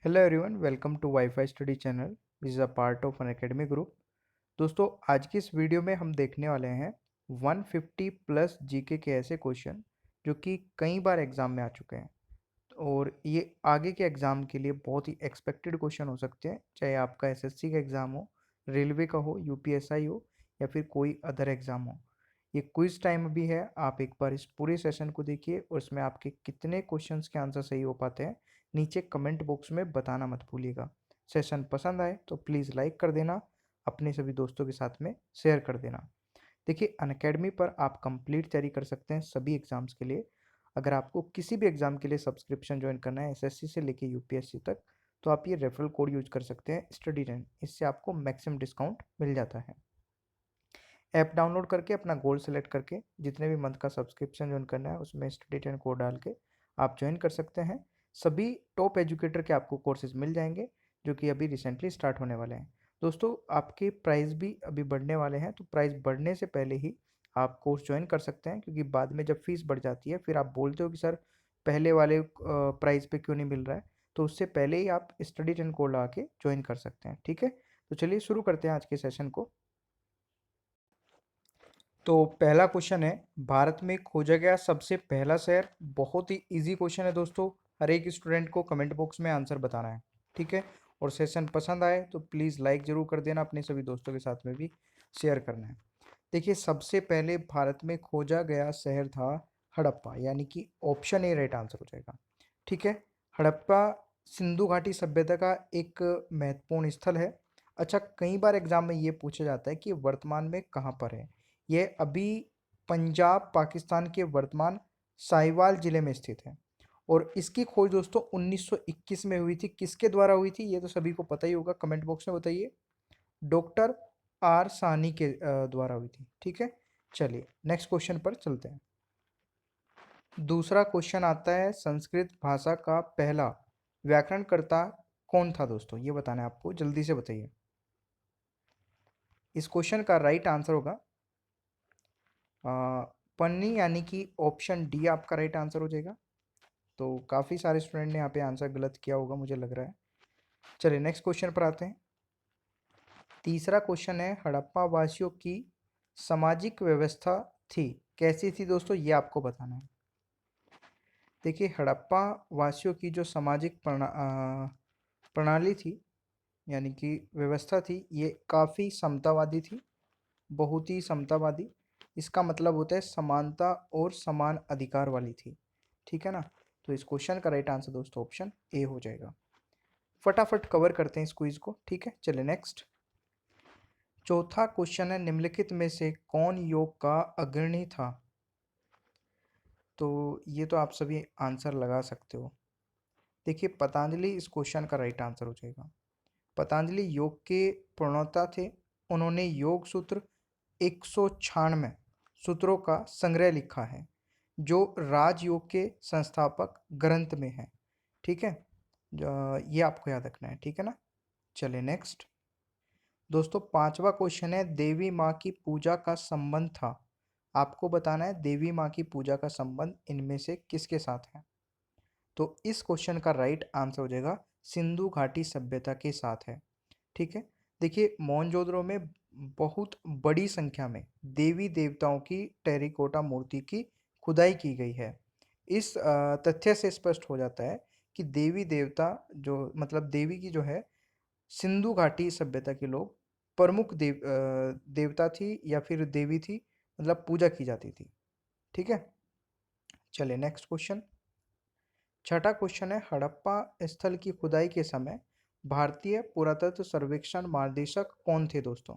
Hello everyone, welcome to WiFi study channel which is a part of Unacademy group. दोस्तों, आज की इस video में हम देखने वाले हैं 150 प्लस जीके के ऐसे क्वेश्चन जो कि कई बार एग्जाम में आ चुके हैं और ये आगे के एग्जाम के लिए बहुत ही एक्सपेक्टेड क्वेश्चन हो सकते हैं, चाहे आपका एसएससी का एग्ज़ाम हो, रेलवे का हो, यूपीएसआई हो या फिर कोई अदर एग्ज़ाम हो। ये क्विज टाइम भी है। आप एक बार इस पूरे सेशन को देखिए और इसमें आपके कितने क्वेश्चंस के आंसर सही हो पाते हैं नीचे कमेंट बॉक्स में बताना मत भूलिएगा। सेशन पसंद आए तो प्लीज़ लाइक कर देना, अपने सभी दोस्तों के साथ में शेयर कर देना। देखिए, अनअकैडमी पर आप कंप्लीट तैयारी कर सकते हैं सभी एग्ज़ाम्स के लिए। अगर आपको किसी भी एग्ज़ाम के लिए सब्सक्रिप्शन ज्वाइन करना है एसएससी से लेके यूपीएससी तक, तो आप ये रेफरल कोड यूज कर सकते हैं स्टडी 10। इससे आपको मैक्सिमम डिस्काउंट मिल जाता है। ऐप डाउनलोड करके अपना गोल सेलेक्ट करके जितने भी मंथ का सब्सक्रिप्शन ज्वाइन करना है उसमें स्टडी 10 कोड डाल के आप ज्वाइन कर सकते हैं। सभी टॉप एजुकेटर के आपको कोर्सेज मिल जाएंगे जो कि अभी रिसेंटली स्टार्ट होने वाले हैं। दोस्तों, आपके प्राइस भी अभी बढ़ने वाले हैं, तो प्राइस बढ़ने से पहले ही आप कोर्स ज्वाइन कर सकते हैं, क्योंकि बाद में जब फीस बढ़ जाती है फिर आप बोलते हो कि सर पहले वाले प्राइस पे क्यों नहीं मिल रहा है। तो उससे पहले ही आप स्टडी 10 कोड लगा के ज्वाइन कर सकते हैं। ठीक है, तो चलिए शुरू करते हैं आज के सेशन को। तो पहला क्वेश्चन है, भारत में खोजा गया सबसे पहला शहर। बहुत ही इजी क्वेश्चन है दोस्तों, हर एक स्टूडेंट को कमेंट बॉक्स में आंसर बताना है। ठीक है, और सेशन पसंद आए तो प्लीज़ लाइक ज़रूर कर देना, अपने सभी दोस्तों के साथ में भी शेयर करना है। देखिए, सबसे पहले भारत में खोजा गया शहर था हड़प्पा, यानी कि ऑप्शन ए राइट आंसर हो जाएगा। ठीक है, हड़प्पा सिंधु घाटी सभ्यता का एक महत्वपूर्ण स्थल है। अच्छा, कई बार एग्जाम में ये पूछा जाता है कि वर्तमान में कहाँ पर है। ये अभी पंजाब पाकिस्तान के वर्तमान साहिवाल जिले में स्थित है और इसकी खोज दोस्तों 1921 में हुई थी। किसके द्वारा हुई थी ये तो सभी को पता ही होगा, कमेंट बॉक्स में बताइए। डॉक्टर आर साहनी के द्वारा हुई थी। ठीक है, चलिए नेक्स्ट क्वेश्चन पर चलते हैं। दूसरा क्वेश्चन आता है, संस्कृत भाषा का पहला व्याकरणकर्ता कौन था दोस्तों, ये बताना है आपको, जल्दी से बताइए। इस क्वेश्चन का राइट आंसर होगा पन्नी, यानी कि ऑप्शन डी आपका राइट आंसर हो जाएगा। तो काफ़ी सारे स्टूडेंट ने यहाँ पे आंसर गलत किया होगा मुझे लग रहा है। चलिए नेक्स्ट क्वेश्चन पर आते हैं। तीसरा क्वेश्चन है, हड़प्पा वासियों की सामाजिक व्यवस्था थी, कैसी थी दोस्तों, ये आपको बताना है। देखिए, हड़प्पा वासियों की जो सामाजिक प्रणाली थी, यानी कि व्यवस्था थी, ये काफ़ी समतावादी थी, बहुत ही समतावादी। इसका मतलब होता है समानता और समान अधिकार वाली थी। ठीक है ना, तो इस क्वेश्चन का राइट आंसर दोस्तों ऑप्शन ए हो जाएगा। फटाफट कवर करते हैं इस क्विज को। ठीक है, चलिए नेक्स्ट। चौथा क्वेश्चन है, निम्नलिखित में से कौन योग का अग्रणी था। तो ये तो आप सभी आंसर लगा सकते हो। देखिए, पतंजलि इस क्वेश्चन का राइट आंसर हो जाएगा। पतंजलि योग के प्रणेता थे। उन्होंने योग सूत्र 196 सूत्रों का संग्रह लिखा है जो राजयोग के संस्थापक ग्रंथ में है। ठीक है, ये आपको याद रखना है। ठीक है ना, चलिए नेक्स्ट। दोस्तों, पांचवा क्वेश्चन है, देवी माँ की पूजा का संबंध था। आपको बताना है देवी माँ की पूजा का संबंध इनमें से किसके साथ है। तो इस क्वेश्चन का राइट आंसर हो जाएगा सिंधु घाटी सभ्यता के साथ है। ठीक है, देखिए मोहनजोदड़ो में बहुत बड़ी संख्या में देवी देवताओं की टेरिकोटा मूर्ति की खुदाई की गई है। इस तथ्य से स्पष्ट हो जाता है कि देवी देवता जो मतलब देवी की जो है सिंधु घाटी सभ्यता के लोग प्रमुख देवता थी या फिर देवी थी, मतलब पूजा की जाती थी। ठीक है, चलिए नेक्स्ट क्वेश्चन। छठा क्वेश्चन है, हड़प्पा स्थल की खुदाई के समय भारतीय पुरातत्व सर्वेक्षण महानिदेशक कौन थे दोस्तों।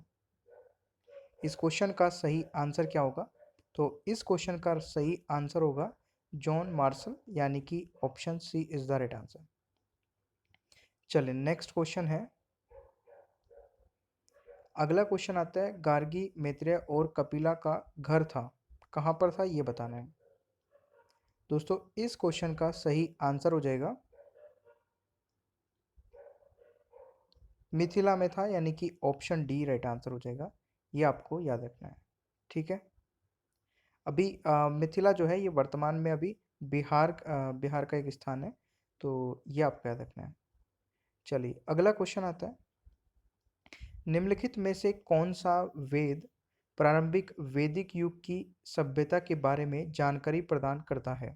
इस क्वेश्चन का सही आंसर क्या होगा। तो इस क्वेश्चन का सही आंसर होगा जॉन मार्शल, यानी कि option C is the right answer. चलिए नेक्स्ट क्वेश्चन है। अगला क्वेश्चन आता है, गार्गी मैत्रेय और कपिला का घर था, कहाँ पर था ये बताना है। दोस्तों, इस क्वेश्चन का सही आंसर हो जाएगा मिथिला में था, यानी कि ऑप्शन डी राइट आंसर हो जाएगा। ये आपको याद रखना है। ठीक है, अभी मिथिला जो है ये वर्तमान में अभी बिहार का एक स्थान है, तो ये आपको याद रखना है। चलिए अगला क्वेश्चन आता है, निम्नलिखित में से कौन सा वेद प्रारंभिक वैदिक युग की सभ्यता के बारे में जानकारी प्रदान करता है?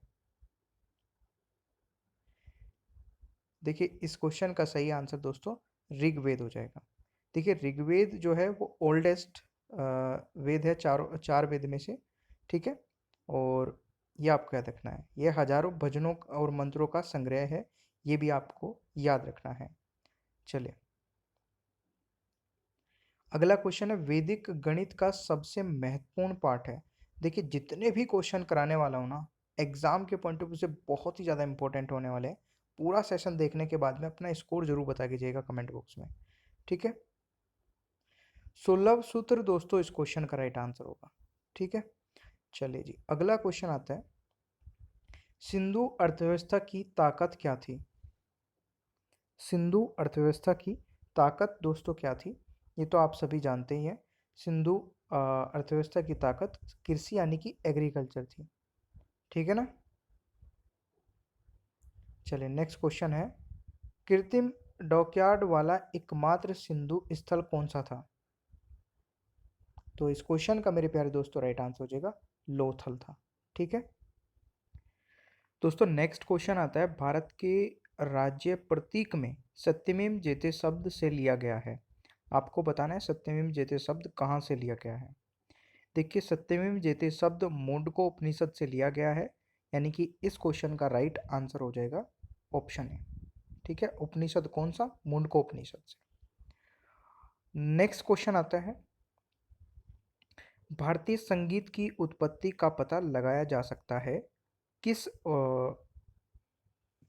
देखिए इस क्वेश्चन का सही आंसर दोस्तों ऋग्वेद हो जाएगा। देखिए ऋग्वेद जो है वो ओल्डेस्ट वेद है चार वेद में से, ठीक है। और ये आपको याद रखना है, ये हजारों भजनों और मंत्रों का संग्रह है, ये भी आपको याद रखना है। चलिए अगला क्वेश्चन है, वैदिक गणित का सबसे महत्वपूर्ण पार्ट है। देखिए जितने भी क्वेश्चन कराने वाला हूँ ना, एग्जाम के पॉइंट ऑफ व्यू से बहुत ही ज़्यादा इंपॉर्टेंट होने वाले हैं। पूरा सेशन देखने के बाद में अपना स्कोर जरूर बता कीजिएगा कमेंट बॉक्स में, ठीक है। 16 सूत्र दोस्तों इस क्वेश्चन का राइट आंसर होगा, ठीक है। चलिए जी अगला क्वेश्चन आता है, सिंधु अर्थव्यवस्था की ताकत क्या थी? सिंधु अर्थव्यवस्था की ताकत दोस्तों क्या थी? ये तो आप सभी जानते ही हैं। सिंधु अर्थव्यवस्था की ताकत कृषि यानी कि एग्रीकल्चर थी, ठीक है ना। चलिए नेक्स्ट क्वेश्चन है, कृत्रिम डॉकयार्ड वाला एकमात्र सिंधु स्थल कौन सा था? तो इस क्वेश्चन का मेरे प्यारे दोस्तों राइट आंसर हो जाएगा लोथल था, ठीक है। दोस्तों नेक्स्ट क्वेश्चन आता है, भारत के राज्य प्रतीक में सत्यमेव जयते शब्द से लिया गया है। आपको बताना है सत्यमेव जयते शब्द कहाँ से लिया गया है। देखिए सत्यमेव जयते शब्द मुंडको उपनिषद से लिया गया है, यानी कि इस क्वेश्चन का राइट आंसर हो जाएगा ऑप्शन ए, ठीक है। उपनिषद कौन सा? मुंडको उपनिषद से। नेक्स्ट क्वेश्चन आता है, भारतीय संगीत की उत्पत्ति का पता लगाया जा सकता है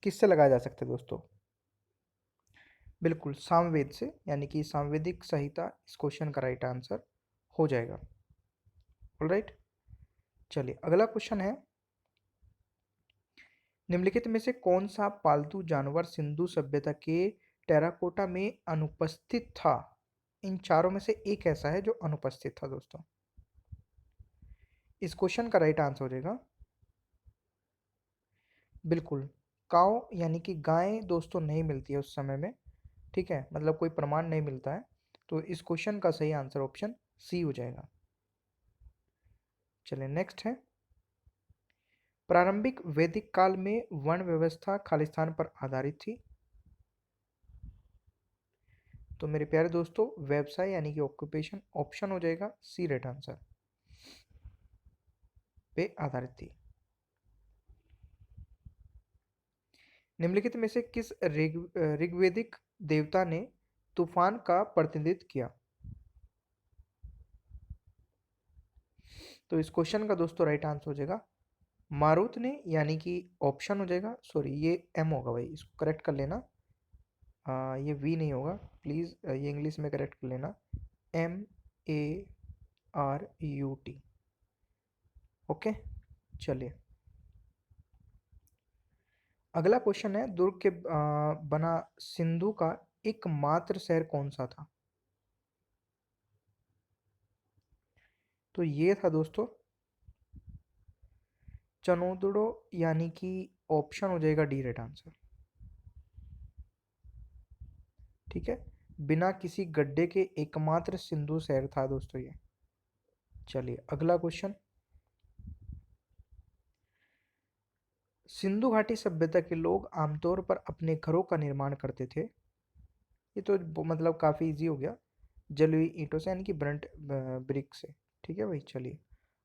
किससे लगाया जा सकता है दोस्तों? बिल्कुल सामवेद से, यानी कि सामवेदिक संहिता इस क्वेश्चन का राइट आंसर हो जाएगा। ऑलराइट चलिए अगला क्वेश्चन है, निम्नलिखित में से कौन सा पालतू जानवर सिंधु सभ्यता के टेराकोटा में अनुपस्थित था? इन चारों में से एक ऐसा है जो अनुपस्थित था दोस्तों। इस क्वेश्चन का राइट आंसर हो जाएगा बिल्कुल काऊ, यानी कि गाय दोस्तों नहीं मिलती है उस समय में, ठीक है, मतलब कोई प्रमाण नहीं मिलता है। तो इस क्वेश्चन का सही आंसर ऑप्शन सी हो जाएगा। चलिए नेक्स्ट है, प्रारंभिक वैदिक काल में वर्ण व्यवस्था खालिस्तान पर आधारित थी। तो मेरे प्यारे दोस्तों व्यवसाय यानी कि ऑक्यूपेशन ऑप्शन हो जाएगा सी राइट आंसर पे आधारित थी। निम्नलिखित में से किस ऋग्वेदिक देवता ने तूफान का प्रतिनिधित्व किया? तो इस क्वेश्चन का दोस्तों राइट आंसर हो जाएगा मारुत ने, यानी कि ऑप्शन हो जाएगा, सॉरी ये एम होगा भाई, इसको करेक्ट कर लेना। ये वी नहीं होगा प्लीज़, ये इंग्लिश में करेक्ट कर लेना, MARUT, ओके। चलिए अगला क्वेश्चन है, दुर्ग के बना सिंधु का एकमात्र शहर कौन सा था? तो ये था दोस्तों चनोदड़ो, यानी कि ऑप्शन हो जाएगा डी राइट आंसर, ठीक है। बिना किसी गड्ढे के एकमात्र सिंधु शहर था दोस्तों ये। चलिए अगला क्वेश्चन, सिंधु घाटी सभ्यता के लोग आमतौर पर अपने घरों का निर्माण करते थे। ये तो मतलब काफ़ी इजी हो गया, जली हुई ईंटों से, यानी कि ब्रंट ब्रिक से, ठीक है भाई। चलिए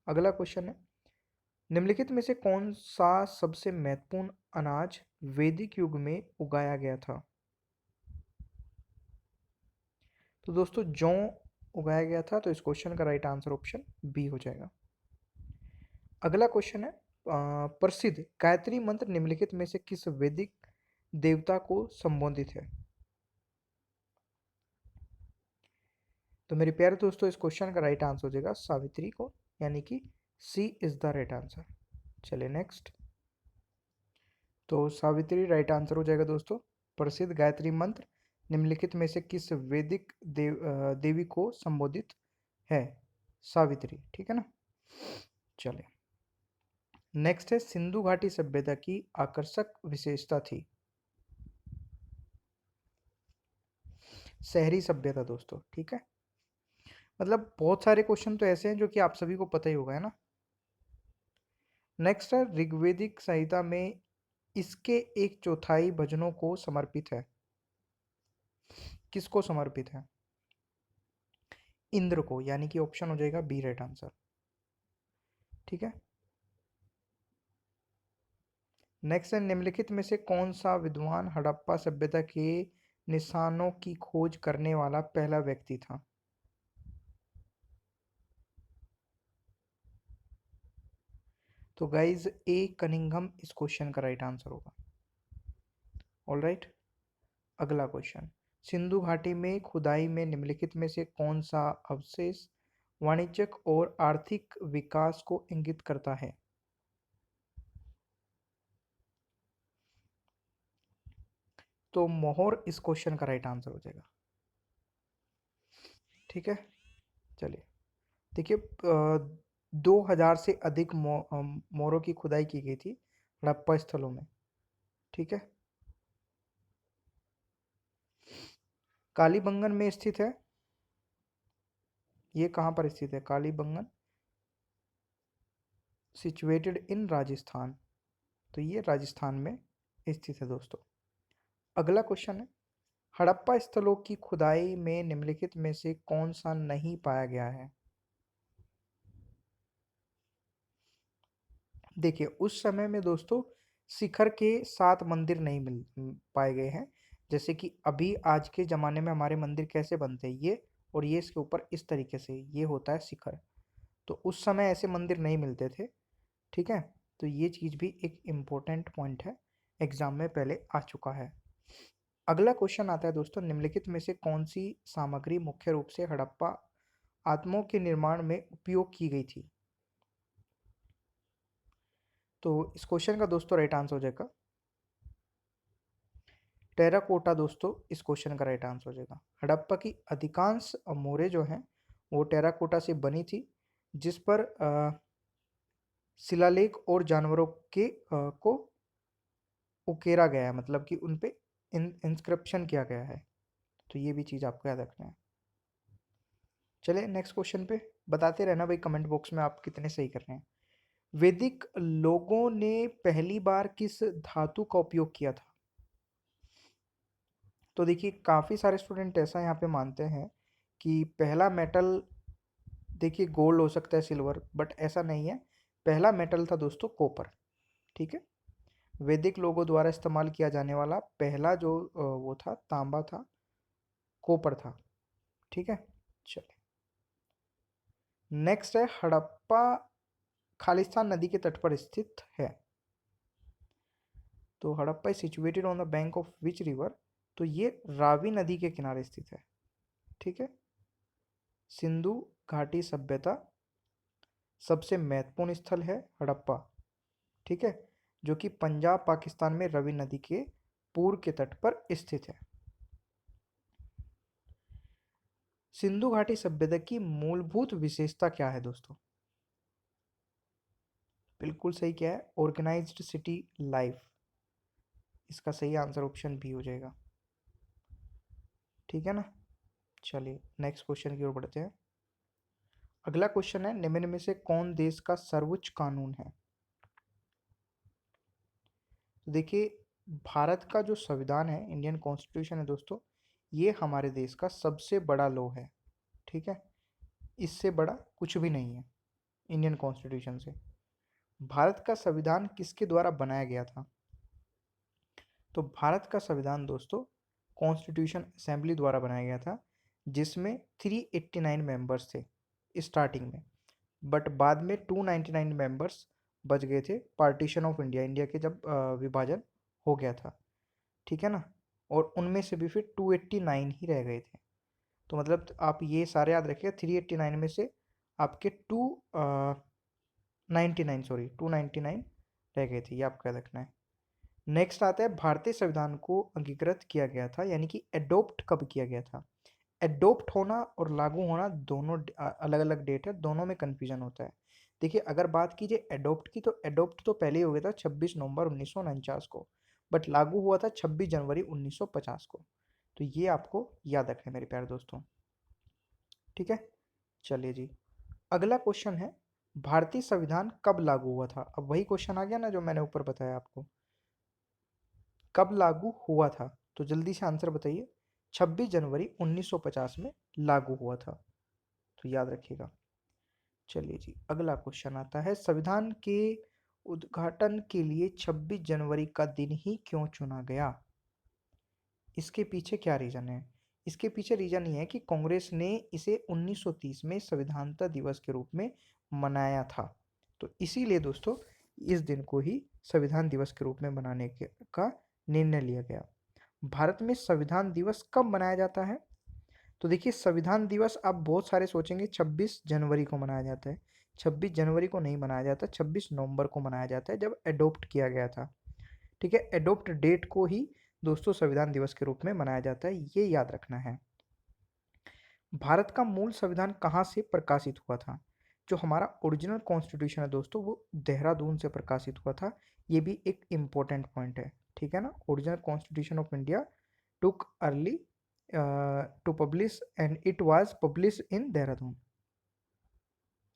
अगला क्वेश्चन है, निम्नलिखित में से कौन सा सबसे महत्वपूर्ण अनाज वैदिक युग में उगाया गया था? तो दोस्तों जौ उगाया गया था, तो इस क्वेश्चन का राइट आंसर ऑप्शन बी हो जाएगा। अगला क्वेश्चन है, प्रसिद्ध गायत्री मंत्र निम्नलिखित में से किस वैदिक देवता को संबोधित है? तो मेरे प्यारे दोस्तों इस क्वेश्चन का राइट आंसर हो जाएगा सावित्री को, यानी कि C is the right answer. चलिए नेक्स्ट, तो सावित्री राइट आंसर हो जाएगा दोस्तों। प्रसिद्ध गायत्री मंत्र निम्नलिखित में से किस वैदिक देवी को संबोधित है? सावित्री, ठीक है ना। चलिए नेक्स्ट है, सिंधु घाटी सभ्यता की आकर्षक विशेषता थी। शहरी सभ्यता दोस्तों, ठीक है। मतलब बहुत सारे क्वेश्चन तो ऐसे हैं जो कि आप सभी को पता ही होगा, है ना। नेक्स्ट है ऋग्वेदिक संहिता में इसके एक चौथाई भजनों को समर्पित है। किसको समर्पित है? इंद्र को, यानी कि ऑप्शन हो जाएगा बी राइट आंसर, ठीक है। नेक्स्ट है निम्नलिखित में से कौन सा विद्वान हड़प्पा सभ्यता के निशानों की खोज करने वाला पहला व्यक्ति था? तो गाइज ए कनिंघम इस क्वेश्चन का राइट आंसर होगा। ऑल राइट, अगला क्वेश्चन, सिंधु घाटी में खुदाई में निम्नलिखित में से कौन सा अवशेष वाणिज्यिक और आर्थिक विकास को इंगित करता है? तो मोहर इस क्वेश्चन का राइट आंसर हो जाएगा, ठीक है। चलिए देखिए, 2000 से अधिक मोरों की खुदाई की गई थी हड़प्पा स्थलों में, ठीक है। कालीबंगन में स्थित है, ये कहाँ पर स्थित है? कालीबंगन सिचुएटेड इन राजस्थान, तो ये राजस्थान में स्थित है दोस्तों। अगला क्वेश्चन है हड़प्पा स्थलों की खुदाई में निम्नलिखित में से कौन सा नहीं पाया गया है? देखिए उस समय में दोस्तों शिखर के 7 मंदिर नहीं पाए गए हैं। जैसे कि अभी आज के ज़माने में हमारे मंदिर कैसे बनते हैं, ये और ये इसके ऊपर इस तरीके से ये होता है शिखर। तो उस समय ऐसे मंदिर नहीं मिलते थे, ठीक है। तो ये चीज़ भी एक इम्पोर्टेंट पॉइंट है, एग्जाम में पहले आ चुका है। अगला क्वेश्चन आता है दोस्तों, निम्नलिखित में से कौन सी सामग्री मुख्य रूप से हड़प्पा आत्मों के निर्माण में उपयोग की गई थी? तो इस क्वेश्चन का दोस्तों राइट आंसर हो जाएगा टेराकोटा दोस्तों, इस क्वेश्चन का राइट आंसर हो जाएगा। हड़प्पा की अधिकांश मोहरें जो हैं वो टेराकोटा से बनी थी, जिस पर शिलालेख और जानवरों के को उकेरा गया है, मतलब कि उन पे इंस्क्रिप्शन किया गया है। तो ये भी चीज़ आपको याद रखना है। चलिए नेक्स्ट क्वेश्चन पे, बताते रहना भाई कमेंट बॉक्स में आप कितने सही कर रहे हैं। वैदिक लोगों ने पहली बार किस धातु का उपयोग किया था? तो देखिए काफ़ी सारे स्टूडेंट ऐसा यहाँ पे मानते हैं कि पहला मेटल, देखिए गोल्ड हो सकता है, सिल्वर, बट ऐसा नहीं है। पहला मेटल था दोस्तों कॉपर, ठीक है। वैदिक लोगों द्वारा इस्तेमाल किया जाने वाला पहला जो वो था तांबा था, कॉपर था, ठीक है। चलिए नेक्स्ट है हड़प्पा खालिस्तान नदी के तट पर स्थित है। तो Harappa is situated on the bank of which river? तो ये रावी नदी के किनारे स्थित है, ठीक है। सिंधु घाटी सभ्यता सबसे महत्वपूर्ण स्थल है हड़प्पा, ठीक है, जो कि पंजाब पाकिस्तान में रवि नदी के पूर्व के तट पर स्थित है। सिंधु घाटी सभ्यता की मूलभूत विशेषता क्या है दोस्तों? बिल्कुल सही, क्या है? ऑर्गेनाइज्ड सिटी लाइफ, इसका सही आंसर ऑप्शन बी हो जाएगा, ठीक है ना। चलिए नेक्स्ट क्वेश्चन की ओर बढ़ते हैं। अगला क्वेश्चन है निम्न में से कौन देश का सर्वोच्च कानून है? तो देखिए भारत का जो संविधान है, इंडियन कॉन्स्टिट्यूशन है दोस्तों, ये हमारे देश का सबसे बड़ा लॉ है, ठीक है। इससे बड़ा कुछ भी नहीं है इंडियन कॉन्स्टिट्यूशन से। भारत का संविधान किसके द्वारा बनाया गया था? तो भारत का संविधान दोस्तों कॉन्स्टिट्यूशन असेंबली द्वारा बनाया गया था, जिसमें 389 मेंबर्स थे स्टार्टिंग में, बट बाद में 299 मेंबर्स बच गए थे पार्टीशन ऑफ इंडिया, इंडिया के जब विभाजन हो गया था, ठीक है ना। और उनमें से भी फिर 289 ही रह गए थे। तो मतलब आप ये सारे याद रखिएगा, 389 में से आपके 299 रह गए थे, ये आपको याद रखना है। नेक्स्ट आता है भारतीय संविधान को अंगीकृत किया गया था, यानी कि एडोप्ट कब किया गया था? एडोप्ट होना और लागू होना दोनों अलग अलग डेट है, दोनों में कन्फ्यूजन होता है। देखिए अगर बात कीजिए एडोप्ट की, तो एडोप्ट तो पहले ही हो गया था 26 नवंबर 1949 को, बट लागू हुआ था 26 जनवरी 1950 को। तो ये आपको याद रखना है मेरे प्यारे दोस्तों। ठीक है, चलिए जी, अगला क्वेश्चन है भारतीय संविधान कब लागू हुआ था। अब वही क्वेश्चन आ गया ना जो मैंने ऊपर बताया आपको, कब लागू हुआ था, तो जल्दी से आंसर बताइए। 26 जनवरी 1950 में लागू हुआ था, तो याद रखिएगा। चलिए जी, अगला क्वेश्चन आता है संविधान के उद्घाटन के लिए 26 जनवरी का दिन ही क्यों चुना गया। इसके पीछे क्या रीजन है? इसके पीछे रीजन ये है कि कांग्रेस ने इसे 1930 में संविधानता दिवस के रूप में मनाया था, तो इसीलिए दोस्तों इस दिन को ही संविधान दिवस के रूप में मनाने का निर्णय लिया गया। भारत में संविधान दिवस कब मनाया जाता है? तो देखिए, संविधान दिवस आप बहुत सारे सोचेंगे 26 जनवरी को मनाया जाता है। 26 जनवरी को नहीं मनाया जाता, 26 नवंबर को मनाया जाता है, जब एडोप्ट किया गया था। ठीक है, एडोप्ट डेट को ही दोस्तों संविधान दिवस के रूप में मनाया जाता है, ये याद रखना है। भारत का मूल संविधान कहाँ से प्रकाशित हुआ था? जो हमारा ओरिजिनल कॉन्स्टिट्यूशन है दोस्तों, वो देहरादून से प्रकाशित हुआ था, ये भी एक इम्पोर्टेंट पॉइंट है। ठीक है ना, original constitution of India took early to publish and it was publish in Dehradun.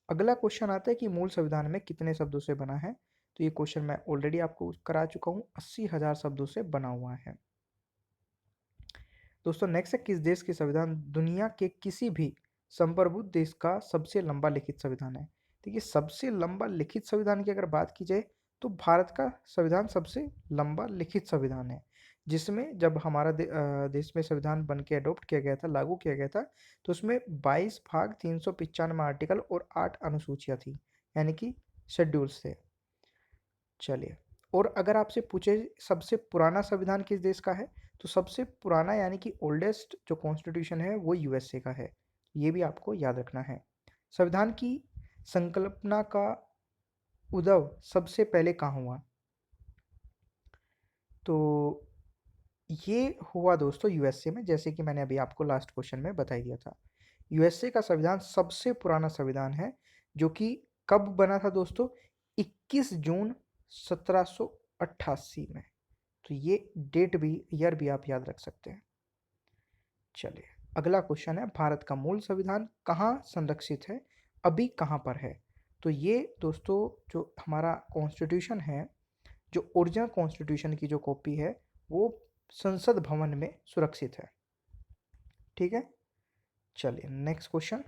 अगला क्वेश्चन आता है कि मूल संविधान में कितने शब्दों से बना है। तो ये क्वेश्चन मैं ऑलरेडी आपको करा चुका हूँ, 80,000 शब्दों से बना हुआ है। दोस्तों नेक्स्ट है, किस देश की संविधान दुनिया के किसी भी संप्रभुत्व देश का सबसे लंबा लिखित संविधान है। देखिए, सबसे लंबा लिखित संविधान की अगर बात की जाए तो भारत का संविधान सबसे लंबा लिखित संविधान है, जिसमें जब हमारा देश में संविधान बन के अडोप्ट किया गया था, लागू किया गया था, तो उसमें 22 भाग 395 आर्टिकल और 8 अनुसूचियाँ थी, यानी कि शेड्यूल्स थे। चलिए, और अगर आपसे पूछे सबसे पुराना संविधान किस देश का है, तो सबसे पुराना यानी कि ओल्डेस्ट जो कॉन्स्टिट्यूशन है वो यूएसए का है, ये भी आपको याद रखना है। संविधान की संकल्पना का उद्भव सबसे पहले कहाँ हुआ? तो ये हुआ दोस्तों यूएसए में, जैसे कि मैंने अभी आपको लास्ट क्वेश्चन में बता दिया था। यूएसए का संविधान सबसे पुराना संविधान है, जो कि कब बना था दोस्तों? 21 जून 1788 में। तो ये डेट भी, ईयर भी आप याद रख सकते हैं। चलिए, अगला क्वेश्चन है, भारत का मूल संविधान कहाँ संरक्षित है, अभी कहाँ पर है? तो ये दोस्तों जो हमारा कॉन्स्टिट्यूशन है, जो ओरिजिनल कॉन्स्टिट्यूशन की जो कॉपी है, वो संसद भवन में सुरक्षित है। ठीक है, चलिए नेक्स्ट क्वेश्चन।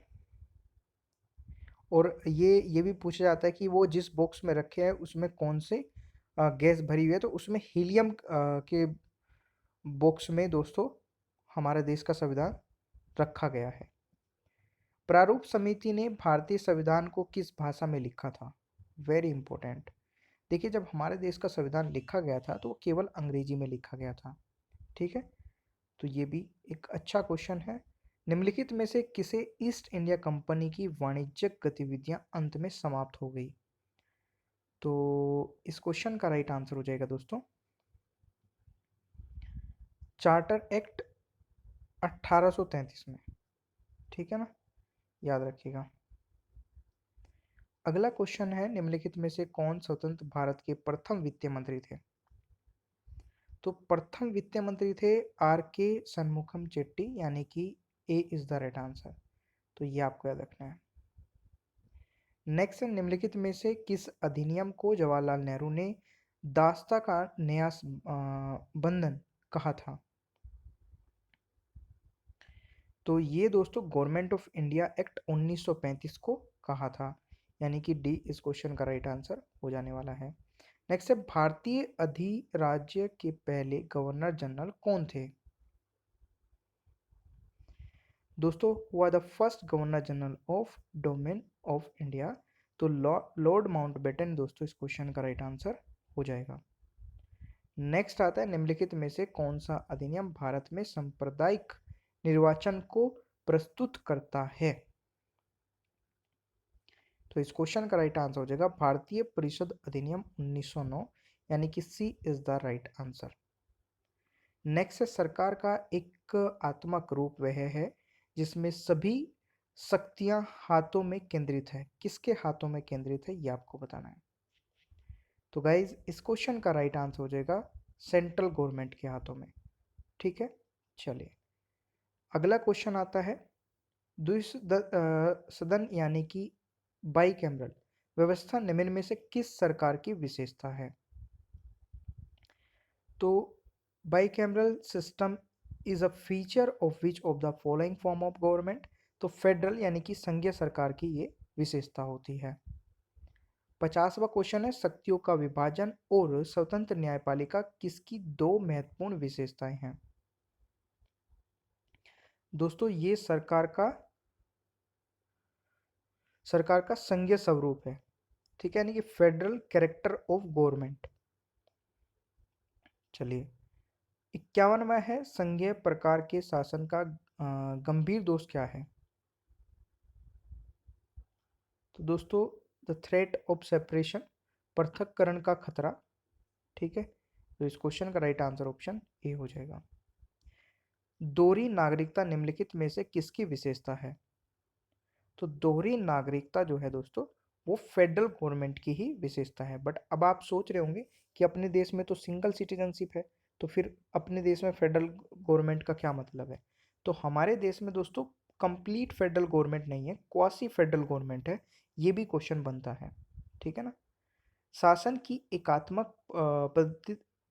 और ये भी पूछा जाता है कि वो जिस बॉक्स में रखे हैं उसमें कौन से गैस भरी हुई है, तो उसमें हीलियम के बॉक्स में दोस्तों हमारे देश का संविधान रखा गया है। प्रारूप समिति ने भारतीय संविधान को किस भाषा में लिखा था? Very important. देखिए, जब हमारे देश का संविधान लिखा गया था तो वो केवल अंग्रेजी में लिखा गया था। ठीक है, तो ये भी एक अच्छा क्वेश्चन है। निम्नलिखित में से किसे ईस्ट इंडिया कंपनी की वाणिज्यिक गतिविधियां अंत में समाप्त हो गई? तो इस क्वेश्चन का राइट आंसर हो जाएगा दोस्तों चार्टर एक्ट 1833 में। ठीक है ना, याद रखिएगा। अगला क्वेश्चन है, निम्नलिखित में से कौन स्वतंत्र भारत के प्रथम वित्त मंत्री थे? तो प्रथम वित्त मंत्री थे आर के शनमुखम चेट्टी, यानी कि ए इज द राइट आंसर, तो ये आपको याद रखना है। नेक्स्ट, निम्नलिखित में से किस अधिनियम को जवाहरलाल नेहरू ने दास्ता का नया बंधन कहा था? तो ये दोस्तों गवर्नमेंट ऑफ इंडिया एक्ट 1935 को कहा था, यानी कि डी इस क्वेश्चन का राइट आंसर हो जाने वाला है। नेक्स्ट है, भारतीय अधिराज्य के पहले गवर्नर जनरल कौन थे? दोस्तों, हुआ the first governor general of domain of India, तो लॉर्ड माउंटबेटन दोस्तों इस क्वेश्चन का राइट आंसर हो जाएगा। नेक्स्ट आता है, निम्नलिखित में से कौन सा अधिनियम भारत में सांप्रदायिक निर्वाचन को प्रस्तुत करता है? तो इस क्वेश्चन का राइट आंसर हो जाएगा भारतीय परिषद अधिनियम 1909, यानी कि C is the right answer. Next है, सरकार का एक आत्मक रूप वह है जिसमें सभी शक्तियां हाथों में केंद्रित है। किसके हाथों में केंद्रित है, ये आपको बताना है। तो गाइज इस क्वेश्चन का राइट आंसर हो जाएगा सेंट्रल गवर्नमेंट के हाथों में। ठीक है, चलिए अगला क्वेश्चन आता है, सदन यानी कि बाईकैमरल व्यवस्था निम्न में से किस सरकार की विशेषता है? तो bicameral system is a feature of which of the following form of government? तो फेडरल यानी कि संघीय सरकार की ये विशेषता होती है। 50वां क्वेश्चन है, शक्तियों का विभाजन और स्वतंत्र न्यायपालिका किसकी दो महत्वपूर्ण विशेषताएं हैं? दोस्तों ये सरकार का संघीय स्वरूप है, ठीक है, यानी कि फेडरल कैरेक्टर ऑफ गवर्नमेंट। चलिए, 51वां है, संघीय प्रकार के शासन का गंभीर दोष क्या है? तो दोस्तों द थ्रेट ऑफ सेपरेशन, पृथक्करण का खतरा, ठीक है। तो इस क्वेश्चन का राइट आंसर ऑप्शन ए हो जाएगा। दोहरी नागरिकता निम्नलिखित में से किसकी विशेषता है? तो दोहरी नागरिकता जो है दोस्तों वो फेडरल गवर्नमेंट की ही विशेषता है। बट अब आप सोच रहे होंगे कि अपने देश में तो सिंगल सिटीजनशिप है, तो फिर अपने देश में फेडरल गवर्नमेंट का क्या मतलब है? तो हमारे देश में दोस्तों कंप्लीट फेडरल गवर्नमेंट नहीं है, क्वासी फेडरल गवर्नमेंट है। ये भी क्वेश्चन बनता है, ठीक है ना। शासन की एकात्मक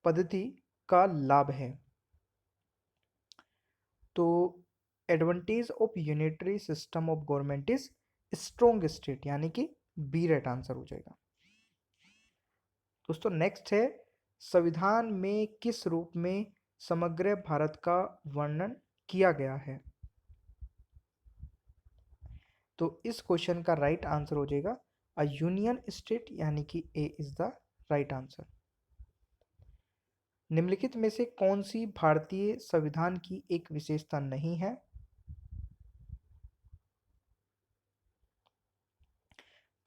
पद्धति का लाभ है। तो advantage of unitary system of government is strong state, यानी कि बी राइट आंसर हो जाएगा। दोस्तों नेक्स्ट है, संविधान में किस रूप में समग्र भारत का वर्णन किया गया है? तो इस क्वेश्चन का राइट आंसर हो जाएगा अ यूनियन स्टेट, यानी कि ए इज द राइट आंसर। निम्नलिखित में से कौन सी भारतीय संविधान की एक विशेषता नहीं है?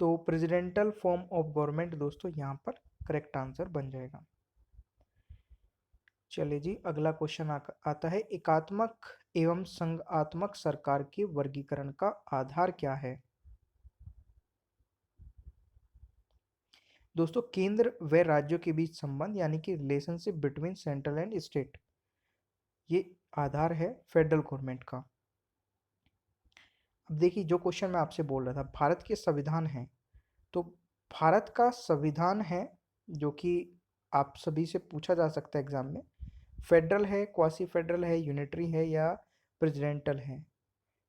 तो प्रेसिडेंटल फॉर्म ऑफ गवर्नमेंट दोस्तों यहाँ पर करेक्ट आंसर बन जाएगा। चलिए जी, अगला क्वेश्चन आता है, एकात्मक एवं संघात्मक सरकार के वर्गीकरण का आधार क्या है? दोस्तों केंद्र व राज्यों के बीच संबंध, यानी कि relationship between central and state, ये आधार है फेडरल गवर्नमेंट का। अब देखिए, जो क्वेश्चन मैं आपसे बोल रहा था, भारत के संविधान है, तो भारत का संविधान है जो कि आप सभी से पूछा जा सकता है एग्जाम में, फेडरल है, क्वासी फेडरल है, यूनिटरी है या प्रेसिडेंटल है?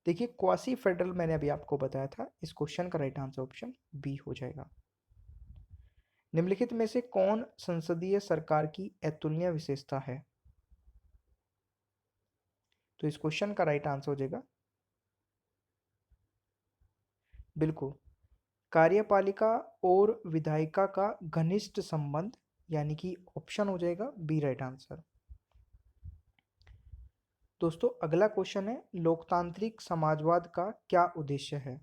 देखिए क्वासी फेडरल मैंने अभी आपको बताया था। इस क्वेश्चन का राइट आंसर ऑप्शन बी हो जाएगा। निम्नलिखित में से कौन संसदीय सरकार की अतुलनीय विशेषता है? तो इस क्वेश्चन का राइट आंसर हो जाएगा बिल्कुल, कार्यपालिका और विधायिका का घनिष्ठ संबंध, यानी कि ऑप्शन हो जाएगा बी राइट आंसर। दोस्तों अगला क्वेश्चन है, लोकतांत्रिक समाजवाद का क्या उद्देश्य है?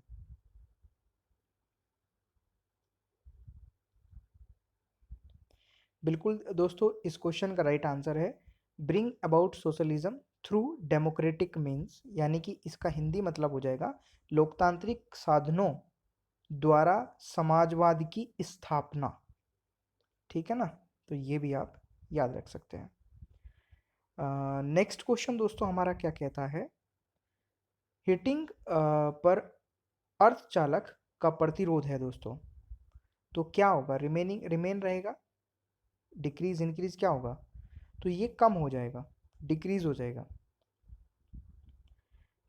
बिल्कुल दोस्तों, इस क्वेश्चन का राइट आंसर है bring about socialism through democratic means, यानी कि इसका हिंदी मतलब हो जाएगा लोकतांत्रिक साधनों द्वारा समाजवाद की स्थापना, ठीक है ना। तो ये भी आप याद रख सकते हैं। नेक्स्ट क्वेश्चन दोस्तों हमारा क्या कहता है, हीटिंग पर अर्धचालक का प्रतिरोध है दोस्तों, तो क्या होगा? रिमेन रहेगा, डिक्रीज इंक्रीज, क्या होगा? तो ये कम हो जाएगा, डिक्रीज हो जाएगा,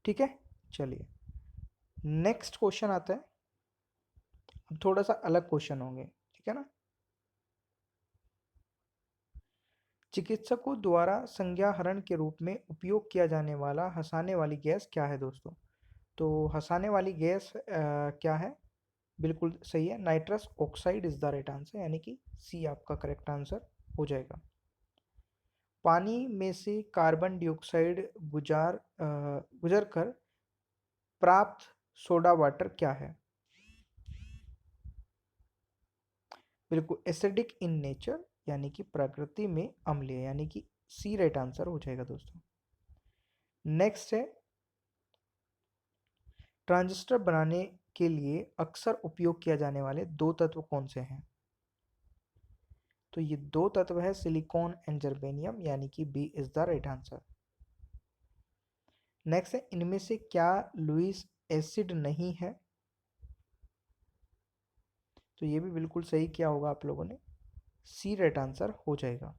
ठीक है। चलिए नेक्स्ट क्वेश्चन आता है, अब थोड़ा सा अलग क्वेश्चन होंगे, ठीक है ना। चिकित्सकों द्वारा संज्ञाहरण के रूप में उपयोग किया जाने वाला हंसाने वाली गैस क्या है दोस्तों? तो हंसाने वाली गैस क्या है? बिल्कुल सही है, nitrous oxide is the right answer, यानी कि सी आपका करेक्ट आंसर हो जाएगा। पानी में से कार्बन डाइऑक्साइड गुजर कर प्राप्त सोडा वाटर क्या है? बिल्कुल एसिडिक इन नेचर, यानी कि प्रकृति में अम्लीय, यानी कि सी राइट आंसर हो जाएगा दोस्तों। नेक्स्ट है, ट्रांजिस्टर बनाने के लिए अक्सर उपयोग किया जाने वाले दो तत्व कौन से हैं? तो ये दो तत्व है सिलिकॉन एंड जर्मेनियम, यानी कि B is the right answer. Next है, इनमें से क्या लुईस एसिड नहीं है? तो ये भी बिल्कुल सही किया होगा आप लोगों ने, सी राइट आंसर हो जाएगा।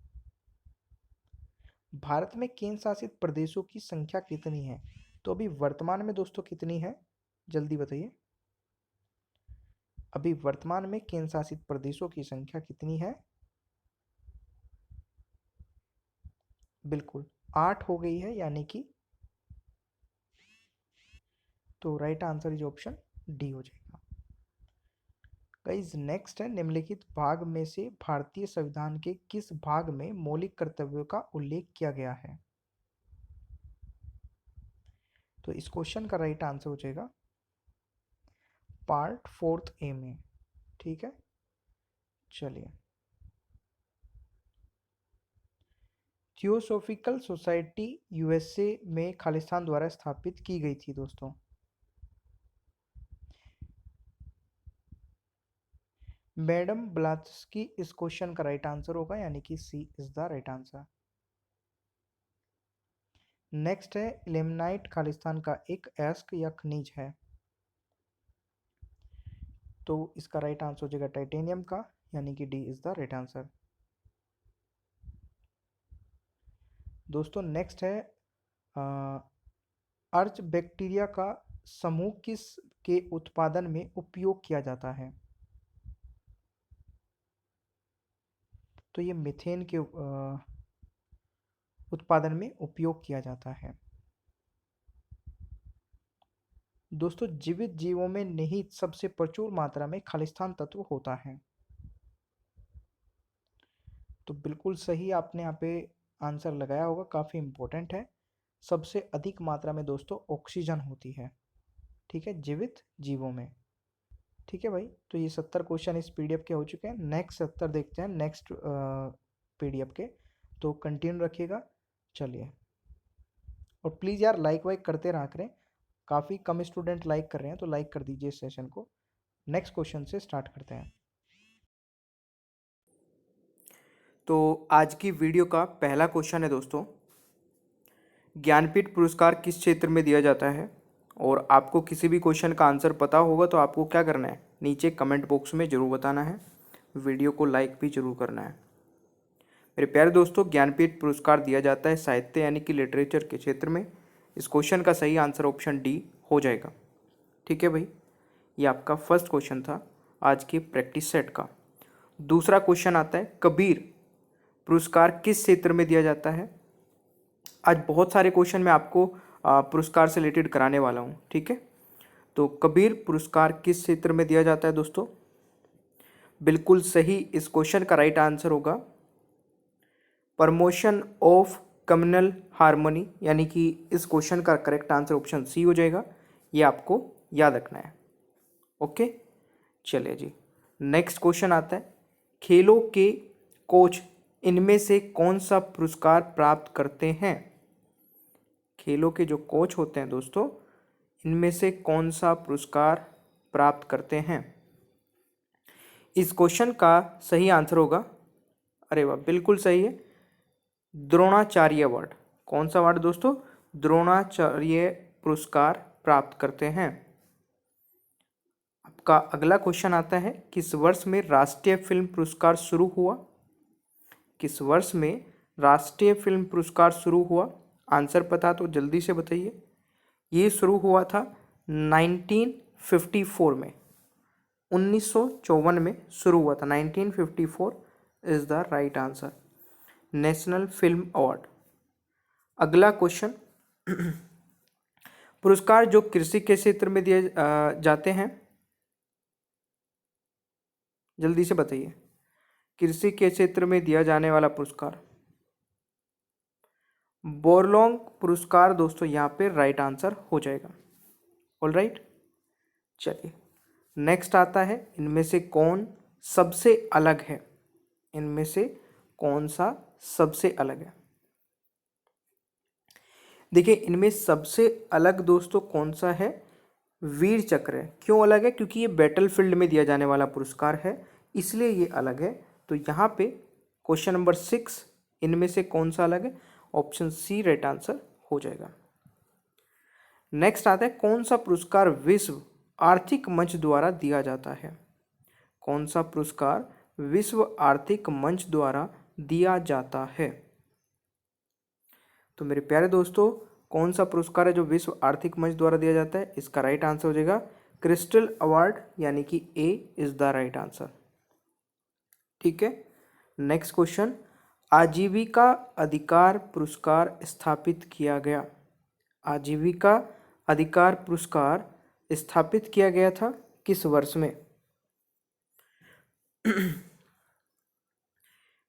भारत में केंद्र शासित प्रदेशों की संख्या कितनी है? तो अभी वर्तमान में दोस्तों कितनी है, जल्दी बताइए। अभी वर्तमान में केंद्र शासित प्रदेशों की संख्या कितनी है? बिल्कुल 8 हो गई है, यानी कि तो right answer is option D हो जाएगा। गाइस नेक्स्ट है, निम्नलिखित भाग में से भारतीय संविधान के किस भाग में मौलिक कर्तव्यों का उल्लेख किया गया है? तो इस क्वेश्चन का राइट आंसर हो जाएगा पार्ट 4 ए में। ठीक है, चलिए। थियोसॉफिकल सोसाइटी यूएसए में खालिस्तान द्वारा स्थापित की गई थी दोस्तों। मैडम ब्लात्सकी इस क्वेश्चन का राइट आंसर होगा, यानी कि C is the right answer. Next है, इल्मेनाइट खालिस्तान का एक अयस्क या खनिज है। तो इसका राइट आंसर हो जाएगा टाइटेनियम का, यानी कि D is the right answer. दोस्तों नेक्स्ट है, अर्च बैक्टीरिया का समूह किस के उत्पादन में उपयोग किया जाता है? तो ये मीथेन के उत्पादन में उपयोग किया जाता है। दोस्तों जीवित जीवों में निहित सबसे प्रचुर मात्रा में खालिस्तान तत्व होता है। तो बिल्कुल सही आपने यहाँ पे आंसर लगाया होगा, काफ़ी इंपॉर्टेंट है। सबसे अधिक मात्रा में दोस्तों ऑक्सीजन होती है, ठीक है, जीवित जीवों में। ठीक है भाई, तो ये 70 क्वेश्चन इस पीडीएफ के हो चुके हैं। नेक्स्ट 70 देखते हैं नेक्स्ट पीडीएफ के, तो कंटिन्यू रखिएगा। चलिए, और प्लीज़ यार लाइक वाइक करते रहा करें, काफ़ी कम स्टूडेंट लाइक कर रहे हैं, तो लाइक कर दीजिए इस सेशन को। नेक्स्ट क्वेश्चन से स्टार्ट करते हैं। तो आज की वीडियो का पहला क्वेश्चन है दोस्तों, ज्ञानपीठ पुरस्कार किस क्षेत्र में दिया जाता है? और आपको किसी भी क्वेश्चन का आंसर पता होगा तो आपको क्या करना है, नीचे कमेंट बॉक्स में ज़रूर बताना है, वीडियो को लाइक भी ज़रूर करना है। मेरे प्यारे दोस्तों, ज्ञानपीठ पुरस्कार दिया जाता है साहित्य यानी कि लिटरेचर के क्षेत्र में। इस क्वेश्चन का सही आंसर ऑप्शन डी हो जाएगा। ठीक है भाई, ये आपका फर्स्ट क्वेश्चन था आज के प्रैक्टिस सेट का। दूसरा क्वेश्चन आता है, कबीर पुरस्कार किस क्षेत्र में दिया जाता है? आज बहुत सारे क्वेश्चन मैं आपको पुरस्कार से रिलेटेड कराने वाला हूँ। ठीक है, तो कबीर पुरस्कार किस क्षेत्र में दिया जाता है दोस्तों? बिल्कुल सही, इस क्वेश्चन का राइट आंसर होगा प्रमोशन ऑफ कम्युनल हार्मनी, यानी कि इस क्वेश्चन का करेक्ट आंसर ऑप्शन सी हो जाएगा। ये आपको याद रखना है। ओके, चलिए जी, नेक्स्ट क्वेश्चन आता है, खेलों के कोच इनमें से कौन सा पुरस्कार प्राप्त करते हैं? खेलों के जो कोच होते हैं दोस्तों, इनमें से कौन सा पुरस्कार प्राप्त करते हैं? इस क्वेश्चन का सही आंसर होगा, अरे वाह बिल्कुल सही है, द्रोणाचार्य अवार्ड। कौन सा अवार्ड दोस्तों? द्रोणाचार्य पुरस्कार प्राप्त करते हैं। आपका अगला क्वेश्चन आता है, किस वर्ष में राष्ट्रीय फिल्म पुरस्कार शुरू हुआ? किस वर्ष में राष्ट्रीय फिल्म पुरस्कार शुरू हुआ? आंसर पता तो जल्दी से बताइए। ये शुरू हुआ था 1954 में, 1954 में शुरू हुआ था। 1954 is the right answer, national film award. अगला क्वेश्चन, पुरस्कार जो कृषि के क्षेत्र में दिए जाते हैं, जल्दी से बताइए। कृषि के क्षेत्र में दिया जाने वाला पुरस्कार बोरलॉन्ग पुरस्कार दोस्तों यहाँ पे राइट आंसर हो जाएगा। ऑल राइट, चलिए नेक्स्ट आता है, इनमें से कौन सबसे अलग है? इनमें से कौन सा सबसे अलग है? देखिए, इनमें सबसे अलग दोस्तों कौन सा है? वीर चक्र है। क्यों अलग है? क्योंकि ये बैटलफील्ड में दिया जाने वाला पुरस्कार है, इसलिए ये अलग है। तो यहाँ पे क्वेश्चन नंबर 6, इनमें से कौन सा अलग है? ऑप्शन सी राइट आंसर हो जाएगा। नेक्स्ट आता है, कौन सा पुरस्कार विश्व आर्थिक मंच द्वारा दिया जाता है? कौन सा पुरस्कार विश्व आर्थिक मंच द्वारा दिया जाता है? तो मेरे प्यारे दोस्तों, कौन सा पुरस्कार है जो विश्व आर्थिक मंच द्वारा दिया जाता है? इसका राइट आंसर हो जाएगा क्रिस्टल अवार्ड, यानी कि ए इज द राइट आंसर। ठीक है, नेक्स्ट क्वेश्चन, आजीविका अधिकार पुरस्कार स्थापित किया गया। आजीविका अधिकार पुरस्कार स्थापित किया गया था किस वर्ष में?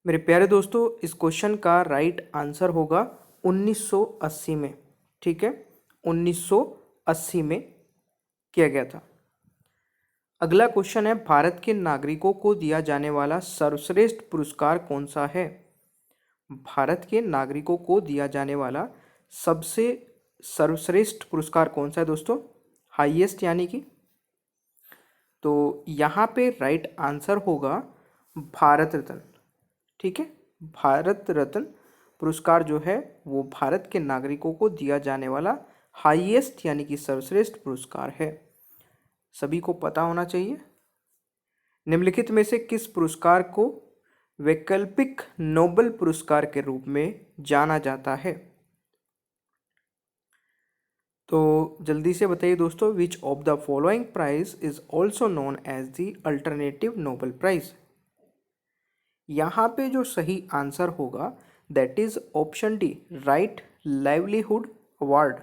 मेरे प्यारे दोस्तों, इस क्वेश्चन का राइट आंसर होगा 1980 में। ठीक है, 1980 में किया गया था। अगला क्वेश्चन है, भारत के नागरिकों को दिया जाने वाला सर्वश्रेष्ठ पुरस्कार कौन सा है? भारत के नागरिकों को दिया जाने वाला सबसे सर्वश्रेष्ठ पुरस्कार कौन सा है दोस्तों? हाईएस्ट यानी कि, तो यहाँ पे राइट आंसर होगा भारत रत्न। ठीक है, भारत रत्न पुरस्कार जो है वो भारत के नागरिकों को दिया जाने वाला हाईएस्ट यानी कि सर्वश्रेष्ठ पुरस्कार है। सभी को पता होना चाहिए। निम्नलिखित में से किस पुरस्कार को वैकल्पिक नोबेल पुरस्कार के रूप में जाना जाता है? तो जल्दी से बताइए दोस्तों, which of the following prize is also known as the alternative Nobel prize? यहाँ पे जो सही आंसर होगा that is option D, right livelihood award,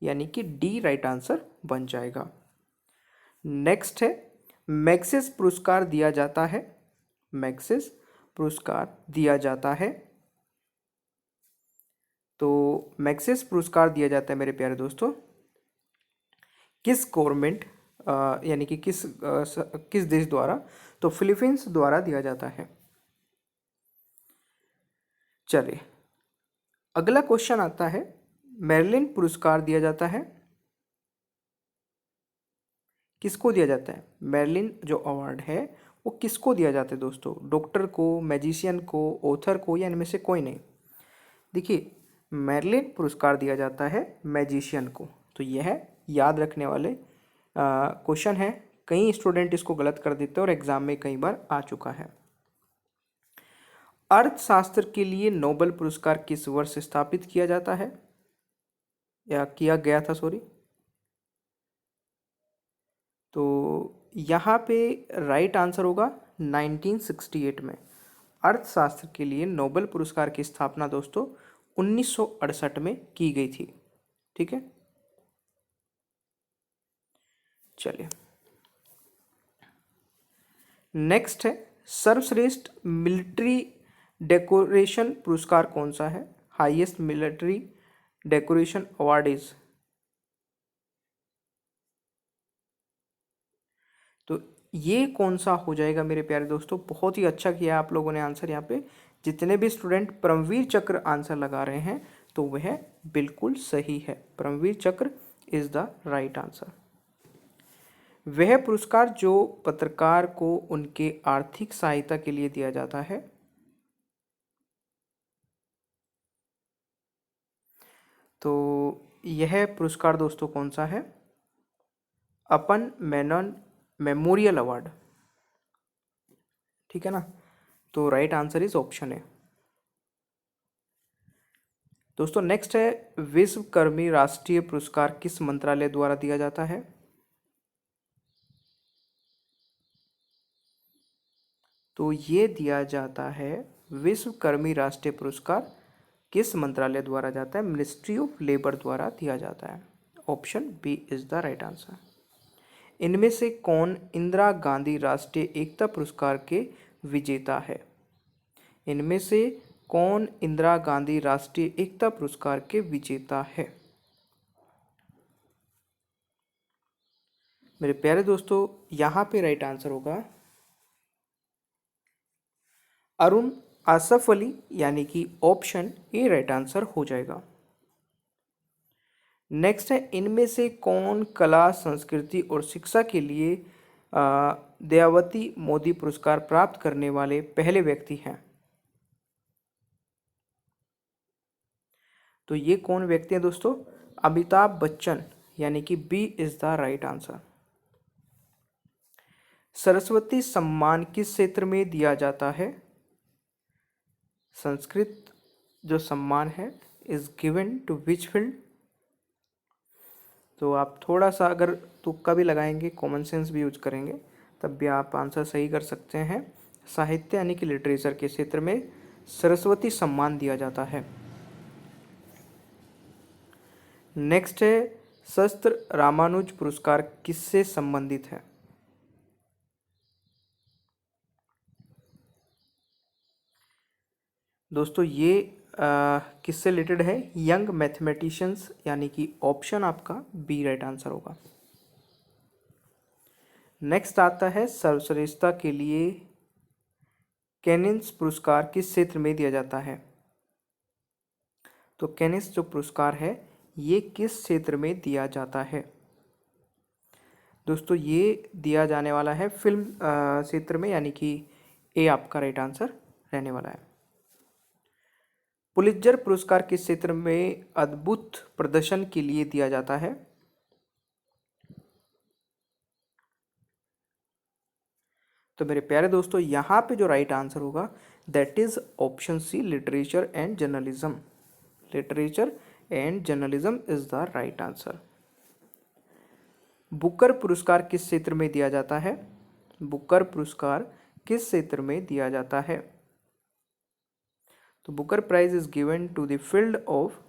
यानी कि डी राइट आंसर बन जाएगा। नेक्स्ट है, मैग्सेस पुरस्कार दिया जाता है। मैग्सेस पुरस्कार दिया जाता है, तो मैग्सेस पुरस्कार दिया जाता है मेरे प्यारे दोस्तों किस गवर्नमेंट यानी कि किस देश द्वारा? तो फिलीपींस द्वारा दिया जाता है। चलिए, अगला क्वेश्चन आता है, मेरिलिन पुरस्कार दिया जाता है, किसको दिया जाता है? मेरिलिन जो अवार्ड है वो किसको दिया जाता है दोस्तों? डॉक्टर को, मैजिशियन को, ऑथर को, या इनमें से कोई नहीं? देखिए, मेरिलिन पुरस्कार दिया जाता है मैजिशियन को। तो यह याद रखने वाले क्वेश्चन है। कई स्टूडेंट इसको गलत कर देते हैं और एग्जाम में कई बार आ चुका है। अर्थशास्त्र के लिए नोबेल पुरस्कार किस वर्ष स्थापित किया जाता है, या किया गया था, सॉरी? तो यहाँ पे राइट आंसर होगा 1968 में। अर्थशास्त्र के लिए नोबेल पुरस्कार की स्थापना दोस्तों 1968 में की गई थी। ठीक है, चलिए नेक्स्ट है, सर्वश्रेष्ठ मिलिट्री डेकोरेशन पुरस्कार कौन सा है? Highest military decoration award is, तो ये कौन सा हो जाएगा मेरे प्यारे दोस्तों? बहुत ही अच्छा किया आप लोगों ने आंसर। यहाँ पे जितने भी स्टूडेंट परमवीर चक्र आंसर लगा रहे हैं तो वह बिल्कुल सही है। परमवीर चक्र इज द राइट आंसर। वह पुरस्कार जो पत्रकार को उनके आर्थिक सहायता के लिए दिया जाता है, तो यह पुरस्कार दोस्तों कौन सा है? अपन मेनन मेमोरियल अवार्ड। ठीक है ना, तो राइट आंसर इज ऑप्शन है दोस्तों। नेक्स्ट है, विश्वकर्मी राष्ट्रीय पुरस्कार किस मंत्रालय द्वारा दिया जाता है? तो ये दिया जाता है, विश्वकर्मी राष्ट्रीय पुरस्कार किस मंत्रालय द्वारा जाता है? मिनिस्ट्री ऑफ लेबर द्वारा दिया जाता है। Option B is the right answer. इनमें से कौन इंदिरा गांधी राष्ट्रीय एकता पुरस्कार के विजेता है? इनमें से कौन इंदिरा गांधी राष्ट्रीय एकता पुरस्कार के विजेता है? मेरे प्यारे दोस्तों, यहाँ पे राइट आंसर होगा अरुण आसफ अली, यानी कि ऑप्शन ए राइट आंसर हो जाएगा। नेक्स्ट है, इनमें से कौन कला, संस्कृति और शिक्षा के लिए दयावती मोदी पुरस्कार प्राप्त करने वाले पहले व्यक्ति हैं? तो ये कौन व्यक्ति हैं दोस्तों? अमिताभ बच्चन, यानी कि B is the right answer. Saraswati Samman किस क्षेत्र में दिया जाता है? संस्कृत जो सम्मान है is given to which field? तो आप थोड़ा सा अगर तुक्का भी लगाएंगे, कॉमन सेंस भी यूज करेंगे, तब भी आप आंसर सही कर सकते हैं। साहित्य यानी कि लिटरेचर के क्षेत्र में सरस्वती सम्मान दिया जाता है। नेक्स्ट है शस्त्र रामानुज पुरस्कार किससे संबंधित है? दोस्तों ये किससे रिलेटेड है? यंग मैथमेटिशियंस, यानी कि ऑप्शन आपका बी राइट आंसर होगा। नेक्स्ट आता है सर्वश्रेष्ठता के लिए केनिन्स पुरस्कार किस क्षेत्र में दिया जाता है? तो केनिन्स जो पुरस्कार है ये किस क्षेत्र में दिया जाता है? दोस्तों ये दिया जाने वाला है फिल्म क्षेत्र में, यानी कि ए आपका राइट आंसर रहने वाला है। पुलित्जर पुरस्कार किस क्षेत्र में अद्भुत प्रदर्शन के लिए दिया जाता है? तो मेरे प्यारे दोस्तों यहाँ पे जो राइट आंसर होगा that is option C, literature and journalism. Literature and journalism is the right answer. Booker पुरस्कार किस क्षेत्र में दिया जाता है? बुकर पुरस्कार किस क्षेत्र में दिया जाता है? तो Booker prize is given to the field of,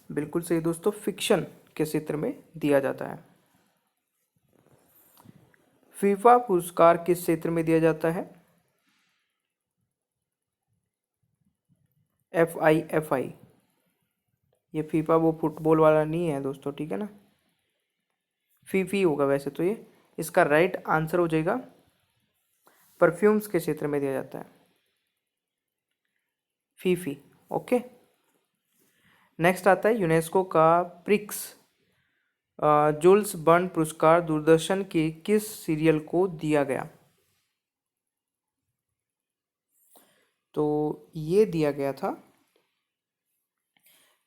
बिल्कुल सही दोस्तों, फिक्शन के क्षेत्र में दिया जाता है। फीफा पुरस्कार किस क्षेत्र में दिया जाता है? FI ये फीफा वो फुटबॉल वाला नहीं है दोस्तों, ठीक है ना, फीफी होगा वैसे तो ये। इसका राइट आंसर हो जाएगा परफ्यूम्स के क्षेत्र में दिया जाता है, फीफी। ओके। नेक्स्ट आता है यूनेस्को का प्रिक्स जूल्स बर्न पुरस्कार दूरदर्शन के किस सीरियल को दिया गया? तो ये दिया गया था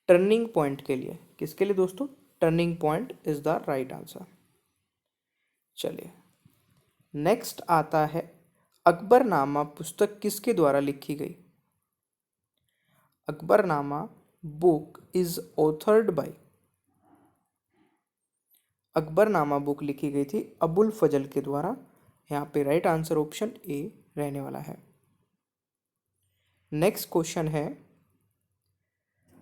टर्निंग पॉइंट के लिए। किसके लिए दोस्तों? Turning point is the right answer. चलिए नेक्स्ट आता है अकबरनामा पुस्तक किसके द्वारा लिखी गई? Akbarnama book is authored bye, Akbarnama book लिखी गई थी अबुल फजल के द्वारा। यहाँ पे राइट आंसर ऑप्शन ए रहने वाला है। नेक्स्ट क्वेश्चन है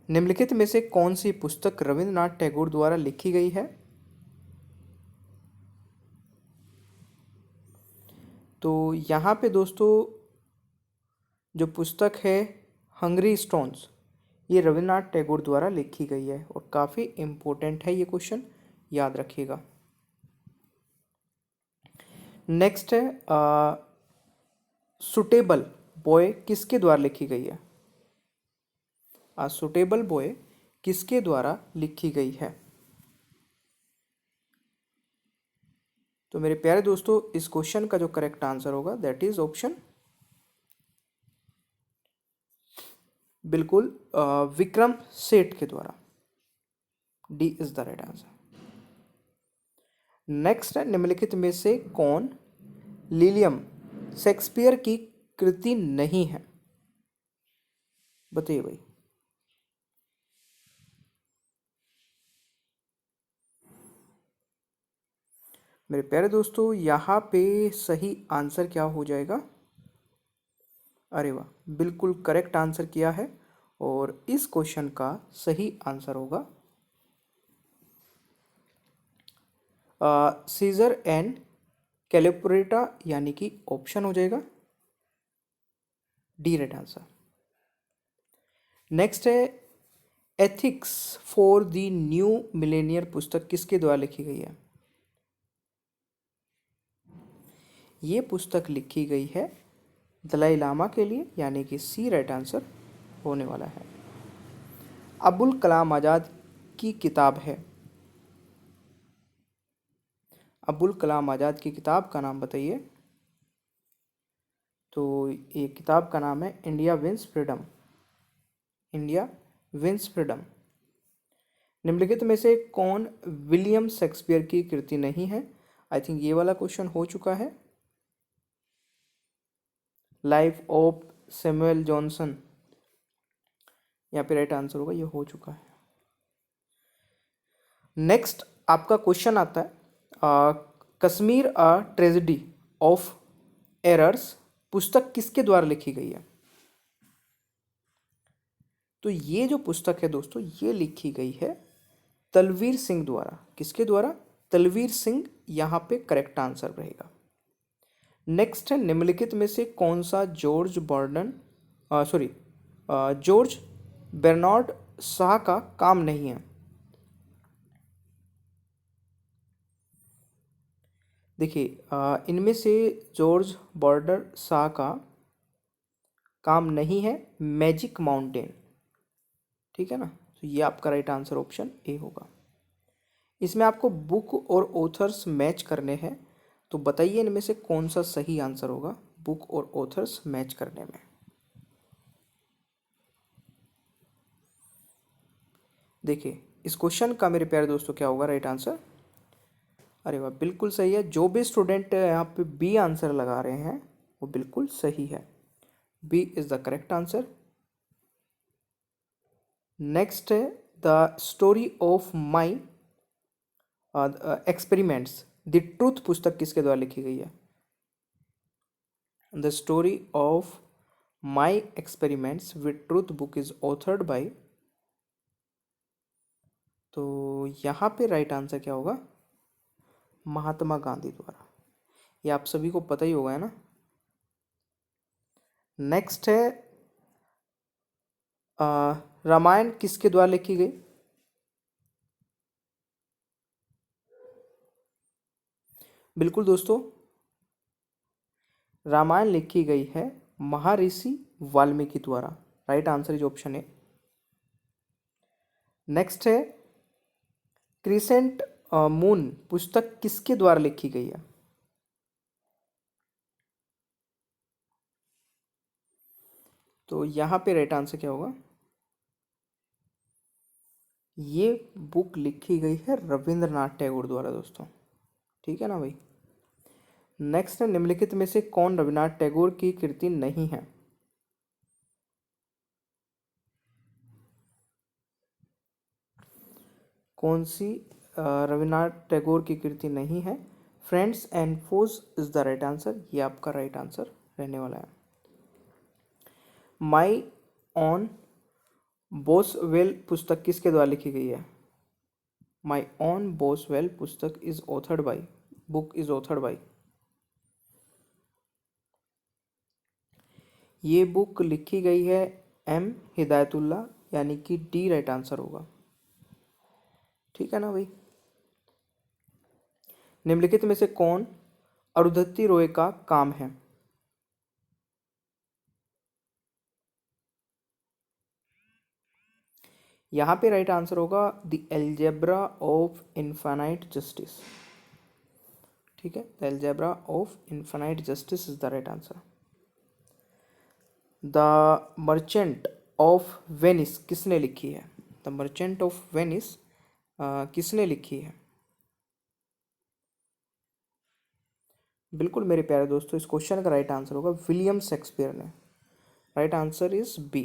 निम्नलिखित में से कौन सी पुस्तक रविंद्रनाथ टैगोर द्वारा लिखी गई है? तो यहाँ पे दोस्तों जो पुस्तक है हंग्री स्टोन्स, ये रविंद्रनाथ टैगोर द्वारा लिखी गई है और काफ़ी इम्पोर्टेंट है ये क्वेश्चन, याद रखिएगा। नेक्स्ट है सुटेबल बॉय किसके द्वारा लिखी गई है? सुटेबल बॉय किसके द्वारा लिखी गई है? तो मेरे प्यारे दोस्तों इस क्वेश्चन का जो करेक्ट आंसर होगा दैट इज ऑप्शन बिल्कुल विक्रम सेठ के द्वारा, D is the right answer. Next है निम्नलिखित में से कौन लिलियम शेक्सपियर की कृति नहीं है? बताइए भाई। मेरे प्यारे दोस्तों यहाँ पे सही आंसर क्या हो जाएगा? अरे वाह, बिल्कुल करेक्ट आंसर किया है और इस क्वेश्चन का सही आंसर होगा सीजर एंड कैलिप्रेटा, यानी कि ऑप्शन हो जाएगा डी राइट आंसर। नेक्स्ट है ethics for the new Millionaire पुस्तक किसके द्वारा लिखी गई है? ये पुस्तक लिखी गई है दलाई लामा के लिए, यानी कि सी राइट आंसर होने वाला है। अबुल कलाम आज़ाद की किताब है, अबुल कलाम आज़ाद की किताब का नाम बताइए। तो ये किताब का नाम है India wins freedom, India wins freedom. निम्नलिखित में से कौन विलियम शेक्सपियर की कृति नहीं है? आई थिंक ये वाला क्वेश्चन हो चुका है। लाइफ ऑफ सैमुअल जॉनसन, यहाँ पे राइट आंसर होगा, ये हो चुका है। नेक्स्ट आपका क्वेश्चन आता है कश्मीर अ ट्रेजेडी ऑफ एरर्स पुस्तक किसके द्वारा लिखी गई है? तो ये जो पुस्तक है दोस्तों, ये लिखी गई है तलवीर सिंह द्वारा। किसके द्वारा? तलवीर सिंह, यहाँ पे करेक्ट आंसर रहेगा। नेक्स्ट है निम्नलिखित में से कौन सा जॉर्ज बेर्नार्ड शाह का काम नहीं है? देखिए इनमें से जॉर्ज बर्नार्ड शाह का काम नहीं है मैजिक माउंटेन, ठीक है ना। तो ये आपका राइट आंसर ऑप्शन ए होगा। इसमें आपको बुक और ऑथर्स मैच करने हैं, तो बताइए इनमें से कौन सा सही आंसर होगा बुक और ऑथर्स मैच करने में। देखिए इस क्वेश्चन का मेरे प्यारे दोस्तों क्या होगा राइट आंसर? अरे वाह, बिल्कुल सही है। जो भी स्टूडेंट यहाँ पे बी आंसर लगा रहे हैं वो बिल्कुल सही है। B is the correct answer. Next है the story of my experiments the truth पुस्तक किसके द्वारा लिखी गई है? The story of my experiments with truth book is authored by, तो यहाँ पे राइट आंसर क्या होगा? महात्मा गांधी द्वारा। ये आप सभी को पता ही होगा, है ना। नेक्स्ट है रामायण किसके द्वारा लिखी गई? बिल्कुल दोस्तों, रामायण लिखी गई है महर्षि वाल्मीकि द्वारा। Right answer is option A. Next है क्रिसेंट मून पुस्तक किसके द्वारा लिखी गई है? तो यहाँ पे राइट आंसर क्या होगा? ये बुक लिखी गई है रविंद्रनाथ टैगोर द्वारा दोस्तों, ठीक है ना भाई। नेक्स्ट है निम्नलिखित में से कौन रविन्द्रनाथ टैगोर की कृति नहीं है? कौन सी रविन्द्रनाथ टैगोर की कृति नहीं है? Friends and foes is the right answer, ये आपका राइट आंसर रहने वाला है। माई ऑन बोसवेल पुस्तक किसके द्वारा लिखी गई है? माई ऑन बोसवेल पुस्तक is authored by, book is authored by. ये बुक लिखी गई है एम हिदायतुल्ला, यानी कि डी राइट आंसर होगा, ठीक है ना भाई। निम्नलिखित में से कौन अरुंधति रॉय का काम है? यहाँ पे राइट आंसर होगा the algebra of infinite justice, ठीक है। The algebra of infinite justice is the right answer. The merchant of Venice किसने लिखी है? द मर्चेंट ऑफ वेनिस किसने लिखी है? बिल्कुल मेरे प्यारे दोस्तों, इस क्वेश्चन का राइट आंसर होगा विलियम शेक्सपियर ने। Right answer is B.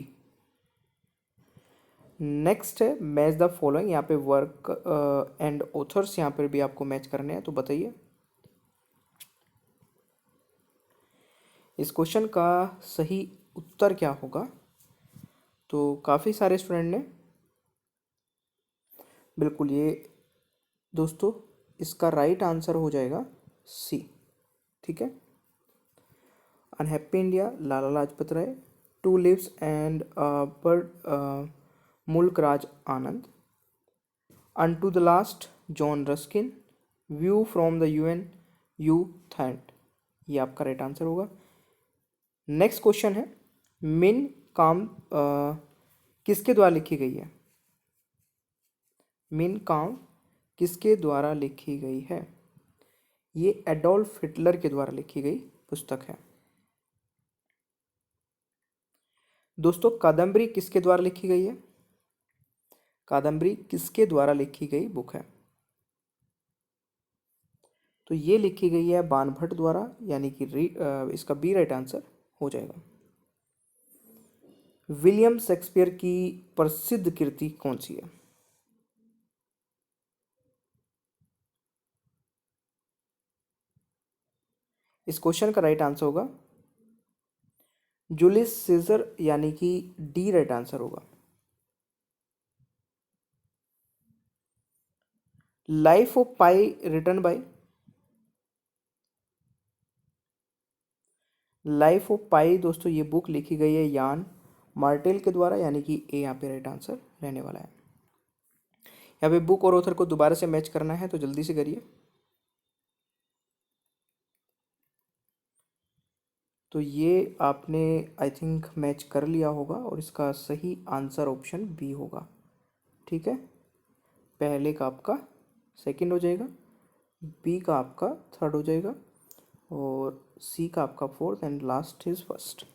Next है मैच द फॉलोइंग, यहाँ पे वर्क एंड ऑथर्स यहाँ पर भी आपको मैच करने हैं, तो बताइए इस क्वेश्चन का सही उत्तर क्या होगा। तो काफ़ी सारे स्टूडेंट ने बिल्कुल ये दोस्तों इसका राइट आंसर हो जाएगा सी, ठीक है। Unhappy India Lala Lajpat Rai, two leaves and bud Mulk Raj Anand, unto the last John Ruskin, view from the UN U Thant, ये आपका राइट आंसर होगा। नेक्स्ट क्वेश्चन है मिन काम किसके द्वारा लिखी गई है? मिन काम किसके द्वारा लिखी गई है? ये एडोल्फ हिटलर के द्वारा लिखी गई पुस्तक है। दोस्तों कादम्बरी किसके द्वारा लिखी गई है? कादम्बरी किसके द्वारा लिखी गई बुक है? तो ये लिखी गई है बाणभट्ट द्वारा, यानी कि इसका बी राइट आंसर हो जाएगा। विलियम शेक्सपियर की प्रसिद्ध कृति कौन सी है? इस क्वेश्चन का राइट आंसर होगा जूलियस सीजर, यानी कि डी राइट आंसर होगा। Life of Pi written by, life of Pi दोस्तों ये बुक लिखी गई है यान मार्टेल के द्वारा, यानी कि ए यहाँ पे राइट आंसर रहने वाला है। यहाँ पे बुक और ऑथर को दोबारा से मैच करना है तो जल्दी से करिए। तो ये आपने आई थिंक मैच कर लिया होगा और इसका सही आंसर ऑप्शन बी होगा। ठीक है, पहले का आपका सेकंड हो जाएगा, बी का आपका थर्ड हो जाएगा और सी का आपका fourth and last is first.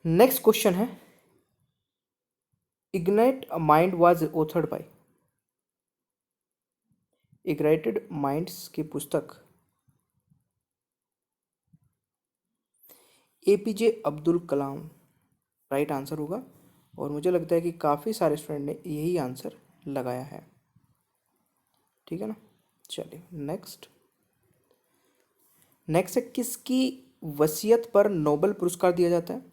Next question है, ignite mind was authored by, ignited minds की पुस्तक APJ Abdul Kalam right answer होगा और मुझे लगता है कि काफ़ी सारे स्टूडेंट ने यही आंसर लगाया है। ठीक है ना, चलिए नेक्स्ट। नेक्स्ट है, किसकी वसीयत पर नोबेल पुरस्कार दिया जाता है?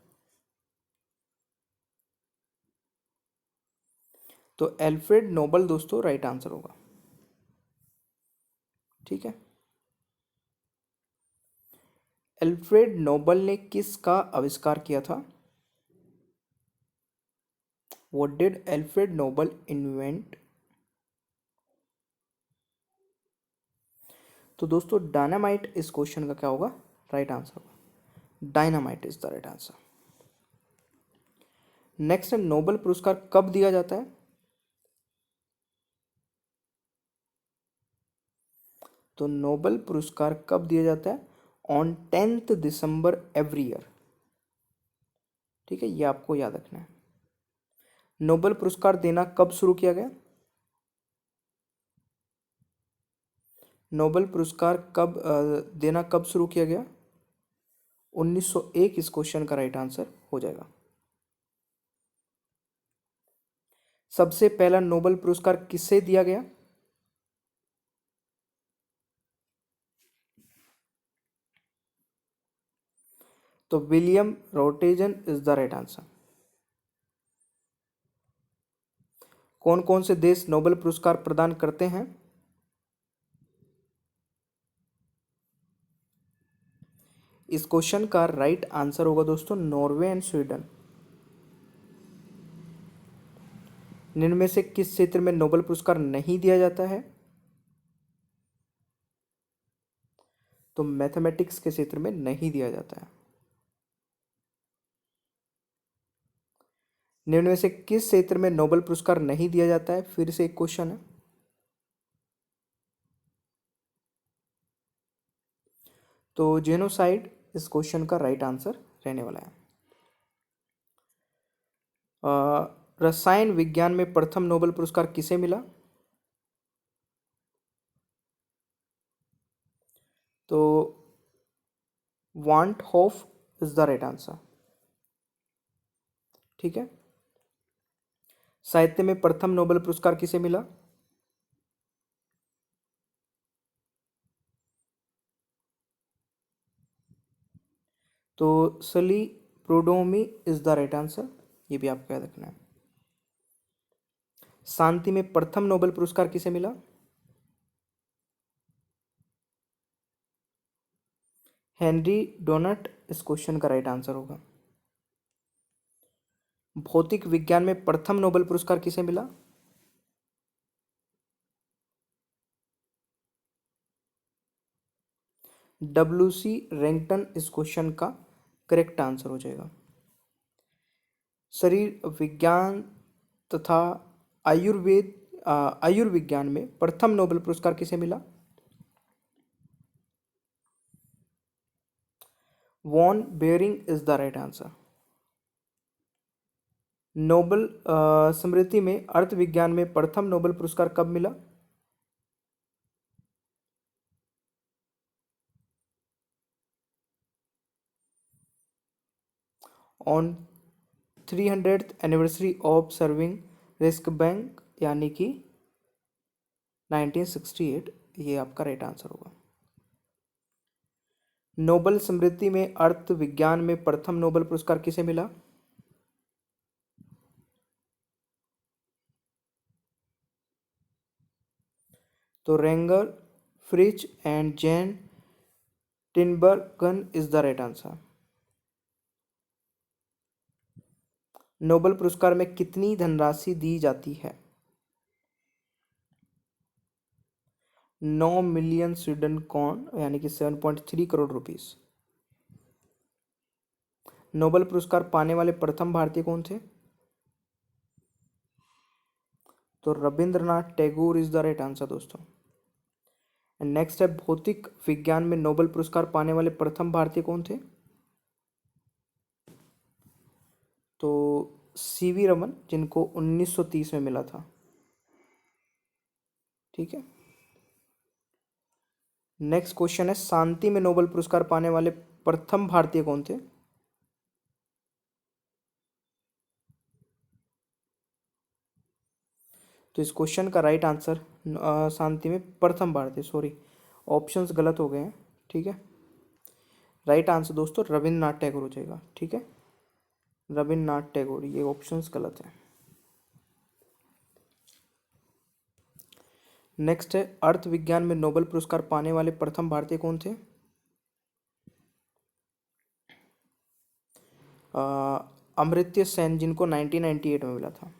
तो एल्फ्रेड नोबेल दोस्तों राइट आंसर होगा। ठीक है, एल्फ्रेड नोबेल ने किसका आविष्कार किया था? What did Alfred Nobel invent? तो दोस्तों डायनामाइट इस क्वेश्चन का क्या होगा? राइट आंसर होगा, dynamite is the right answer. Next है, नोबेल पुरस्कार कब दिया जाता है? तो नोबेल पुरस्कार कब दिया जाता है? On 10th December every year. ठीक है, ये आपको याद रखना है। नोबेल पुरस्कार देना कब शुरू किया गया? नोबेल पुरस्कार देना कब शुरू किया गया? 1901 इस क्वेश्चन का राइट आंसर हो जाएगा। सबसे पहला नोबेल पुरस्कार किसे दिया गया? तो William Roentgen is the right answer. कौन कौन से देश नोबेल पुरस्कार प्रदान करते हैं? इस क्वेश्चन का राइट आंसर होगा दोस्तों नॉर्वे एंड स्वीडन। निम्न में से किस क्षेत्र में नोबेल पुरस्कार नहीं दिया जाता है? तो मैथमेटिक्स के क्षेत्र में नहीं दिया जाता है। निम्न में से किस क्षेत्र में नोबेल पुरस्कार नहीं दिया जाता है? फिर से एक क्वेश्चन है। तो जेनोसाइड इस क्वेश्चन का राइट आंसर रहने वाला है। रसायन विज्ञान में प्रथम नोबेल पुरस्कार किसे मिला? तो want Hoff is the right answer. ठीक है, साहित्य में प्रथम नोबेल पुरस्कार किसे मिला? तो सली प्रोडोमी इज द राइट आंसर, ये भी आपको याद रखना है। शांति में प्रथम नोबेल पुरस्कार किसे मिला? हेनरी डोनट इस क्वेश्चन का राइट आंसर होगा। भौतिक विज्ञान में प्रथम नोबेल पुरस्कार किसे मिला? डब्ल्यू सी रैंकटन इस क्वेश्चन का करेक्ट आंसर हो जाएगा। शरीर विज्ञान तथा आयुर्वेद आयुर्विज्ञान में प्रथम नोबेल पुरस्कार किसे मिला? Von Behring is the right answer. Nobel स्मृति में अर्थ विज्ञान में प्रथम नोबेल पुरस्कार कब मिला? On 300th anniversary of Sveriges Riksbank बैंक, यानी कि 1968, ये आपका राइट आंसर होगा। नोबेल स्मृति में अर्थ विज्ञान में प्रथम नोबेल पुरस्कार किसे मिला? तो Ragnar, Frisch and Jan Tinbergen is the right answer. Nobel पुरस्कार में कितनी धनराशि दी जाती है? 9 मिलियन स्वीडन कॉन, यानी कि 7.3 करोड़ रुपीस। नोबेल पुरस्कार पाने वाले प्रथम भारतीय कौन थे? तो Rabindranath Tagore is the right answer दोस्तों। नेक्स्ट है, भौतिक विज्ञान में नोबेल पुरस्कार पाने वाले प्रथम भारतीय कौन थे? तो सीवी रमन, जिनको 1930 में मिला था। ठीक है। नेक्स्ट क्वेश्चन है, शांति में नोबेल पुरस्कार पाने वाले प्रथम भारतीय कौन थे? तो इस क्वेश्चन का राइट आंसर शांति में प्रथम भारतीय, सॉरी ऑप्शंस गलत हो गए हैं। ठीक है, राइट आंसर दोस्तों रविंद्रनाथ टैगोर हो जाएगा। ठीक है, रविंद्रनाथ टैगोर, ये ऑप्शंस गलत है। नेक्स्ट है, अर्थ विज्ञान में नोबेल पुरस्कार पाने वाले प्रथम भारतीय कौन थे? अमर्त्य सेन, जिनको 1998 में मिला था,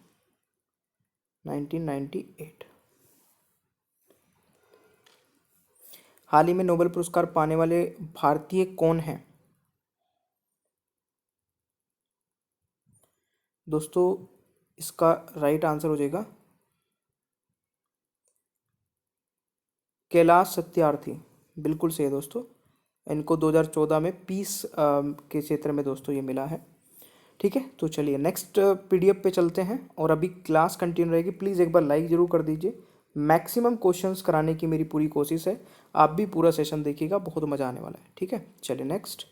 1998। हाल ही में नोबेल पुरस्कार पाने वाले भारतीय कौन हैं? दोस्तों इसका राइट आंसर हो जाएगा कैलाश सत्यार्थी, बिल्कुल सही है दोस्तों। इनको 2014 में पीस के क्षेत्र में दोस्तों ये मिला है। ठीक है, तो चलिए नेक्स्ट पीडीएफ पे चलते हैं और अभी क्लास कंटिन्यू रहेगी। प्लीज़ एक बार लाइक ज़रूर कर दीजिए। मैक्सिमम क्वेश्चंस कराने की मेरी पूरी कोशिश है, आप भी पूरा सेशन देखिएगा, बहुत मज़ा आने वाला है। ठीक है, चलिए नेक्स्ट।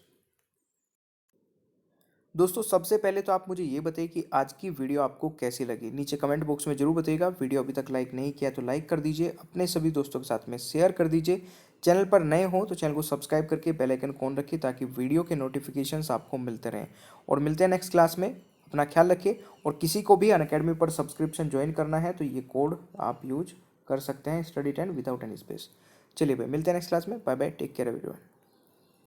दोस्तों सबसे पहले तो आप मुझे ये बताइए कि आज की वीडियो आपको कैसी लगी, नीचे कमेंट बॉक्स में जरूर बताइएगा। वीडियो अभी तक लाइक नहीं किया तो लाइक कर दीजिए, अपने सभी दोस्तों के साथ में शेयर कर दीजिए। चैनल पर नए हो तो चैनल को सब्सक्राइब करके बेल आइकन ऑन रखिए ताकि वीडियो के नोटिफिकेशंस आपको मिलते रहें। और मिलते हैं नेक्स्ट क्लास में, अपना ख्याल रखिए। और किसी को भी अनअकैडमी पर सब्सक्रिप्शन ज्वाइन करना है तो ये कोड आप यूज कर सकते हैं, स्टडी 10 विदाउट एनी स्पेस। चलिए भाई, मिलते हैं नेक्स्ट क्लास में। Bye bye, take care everyone.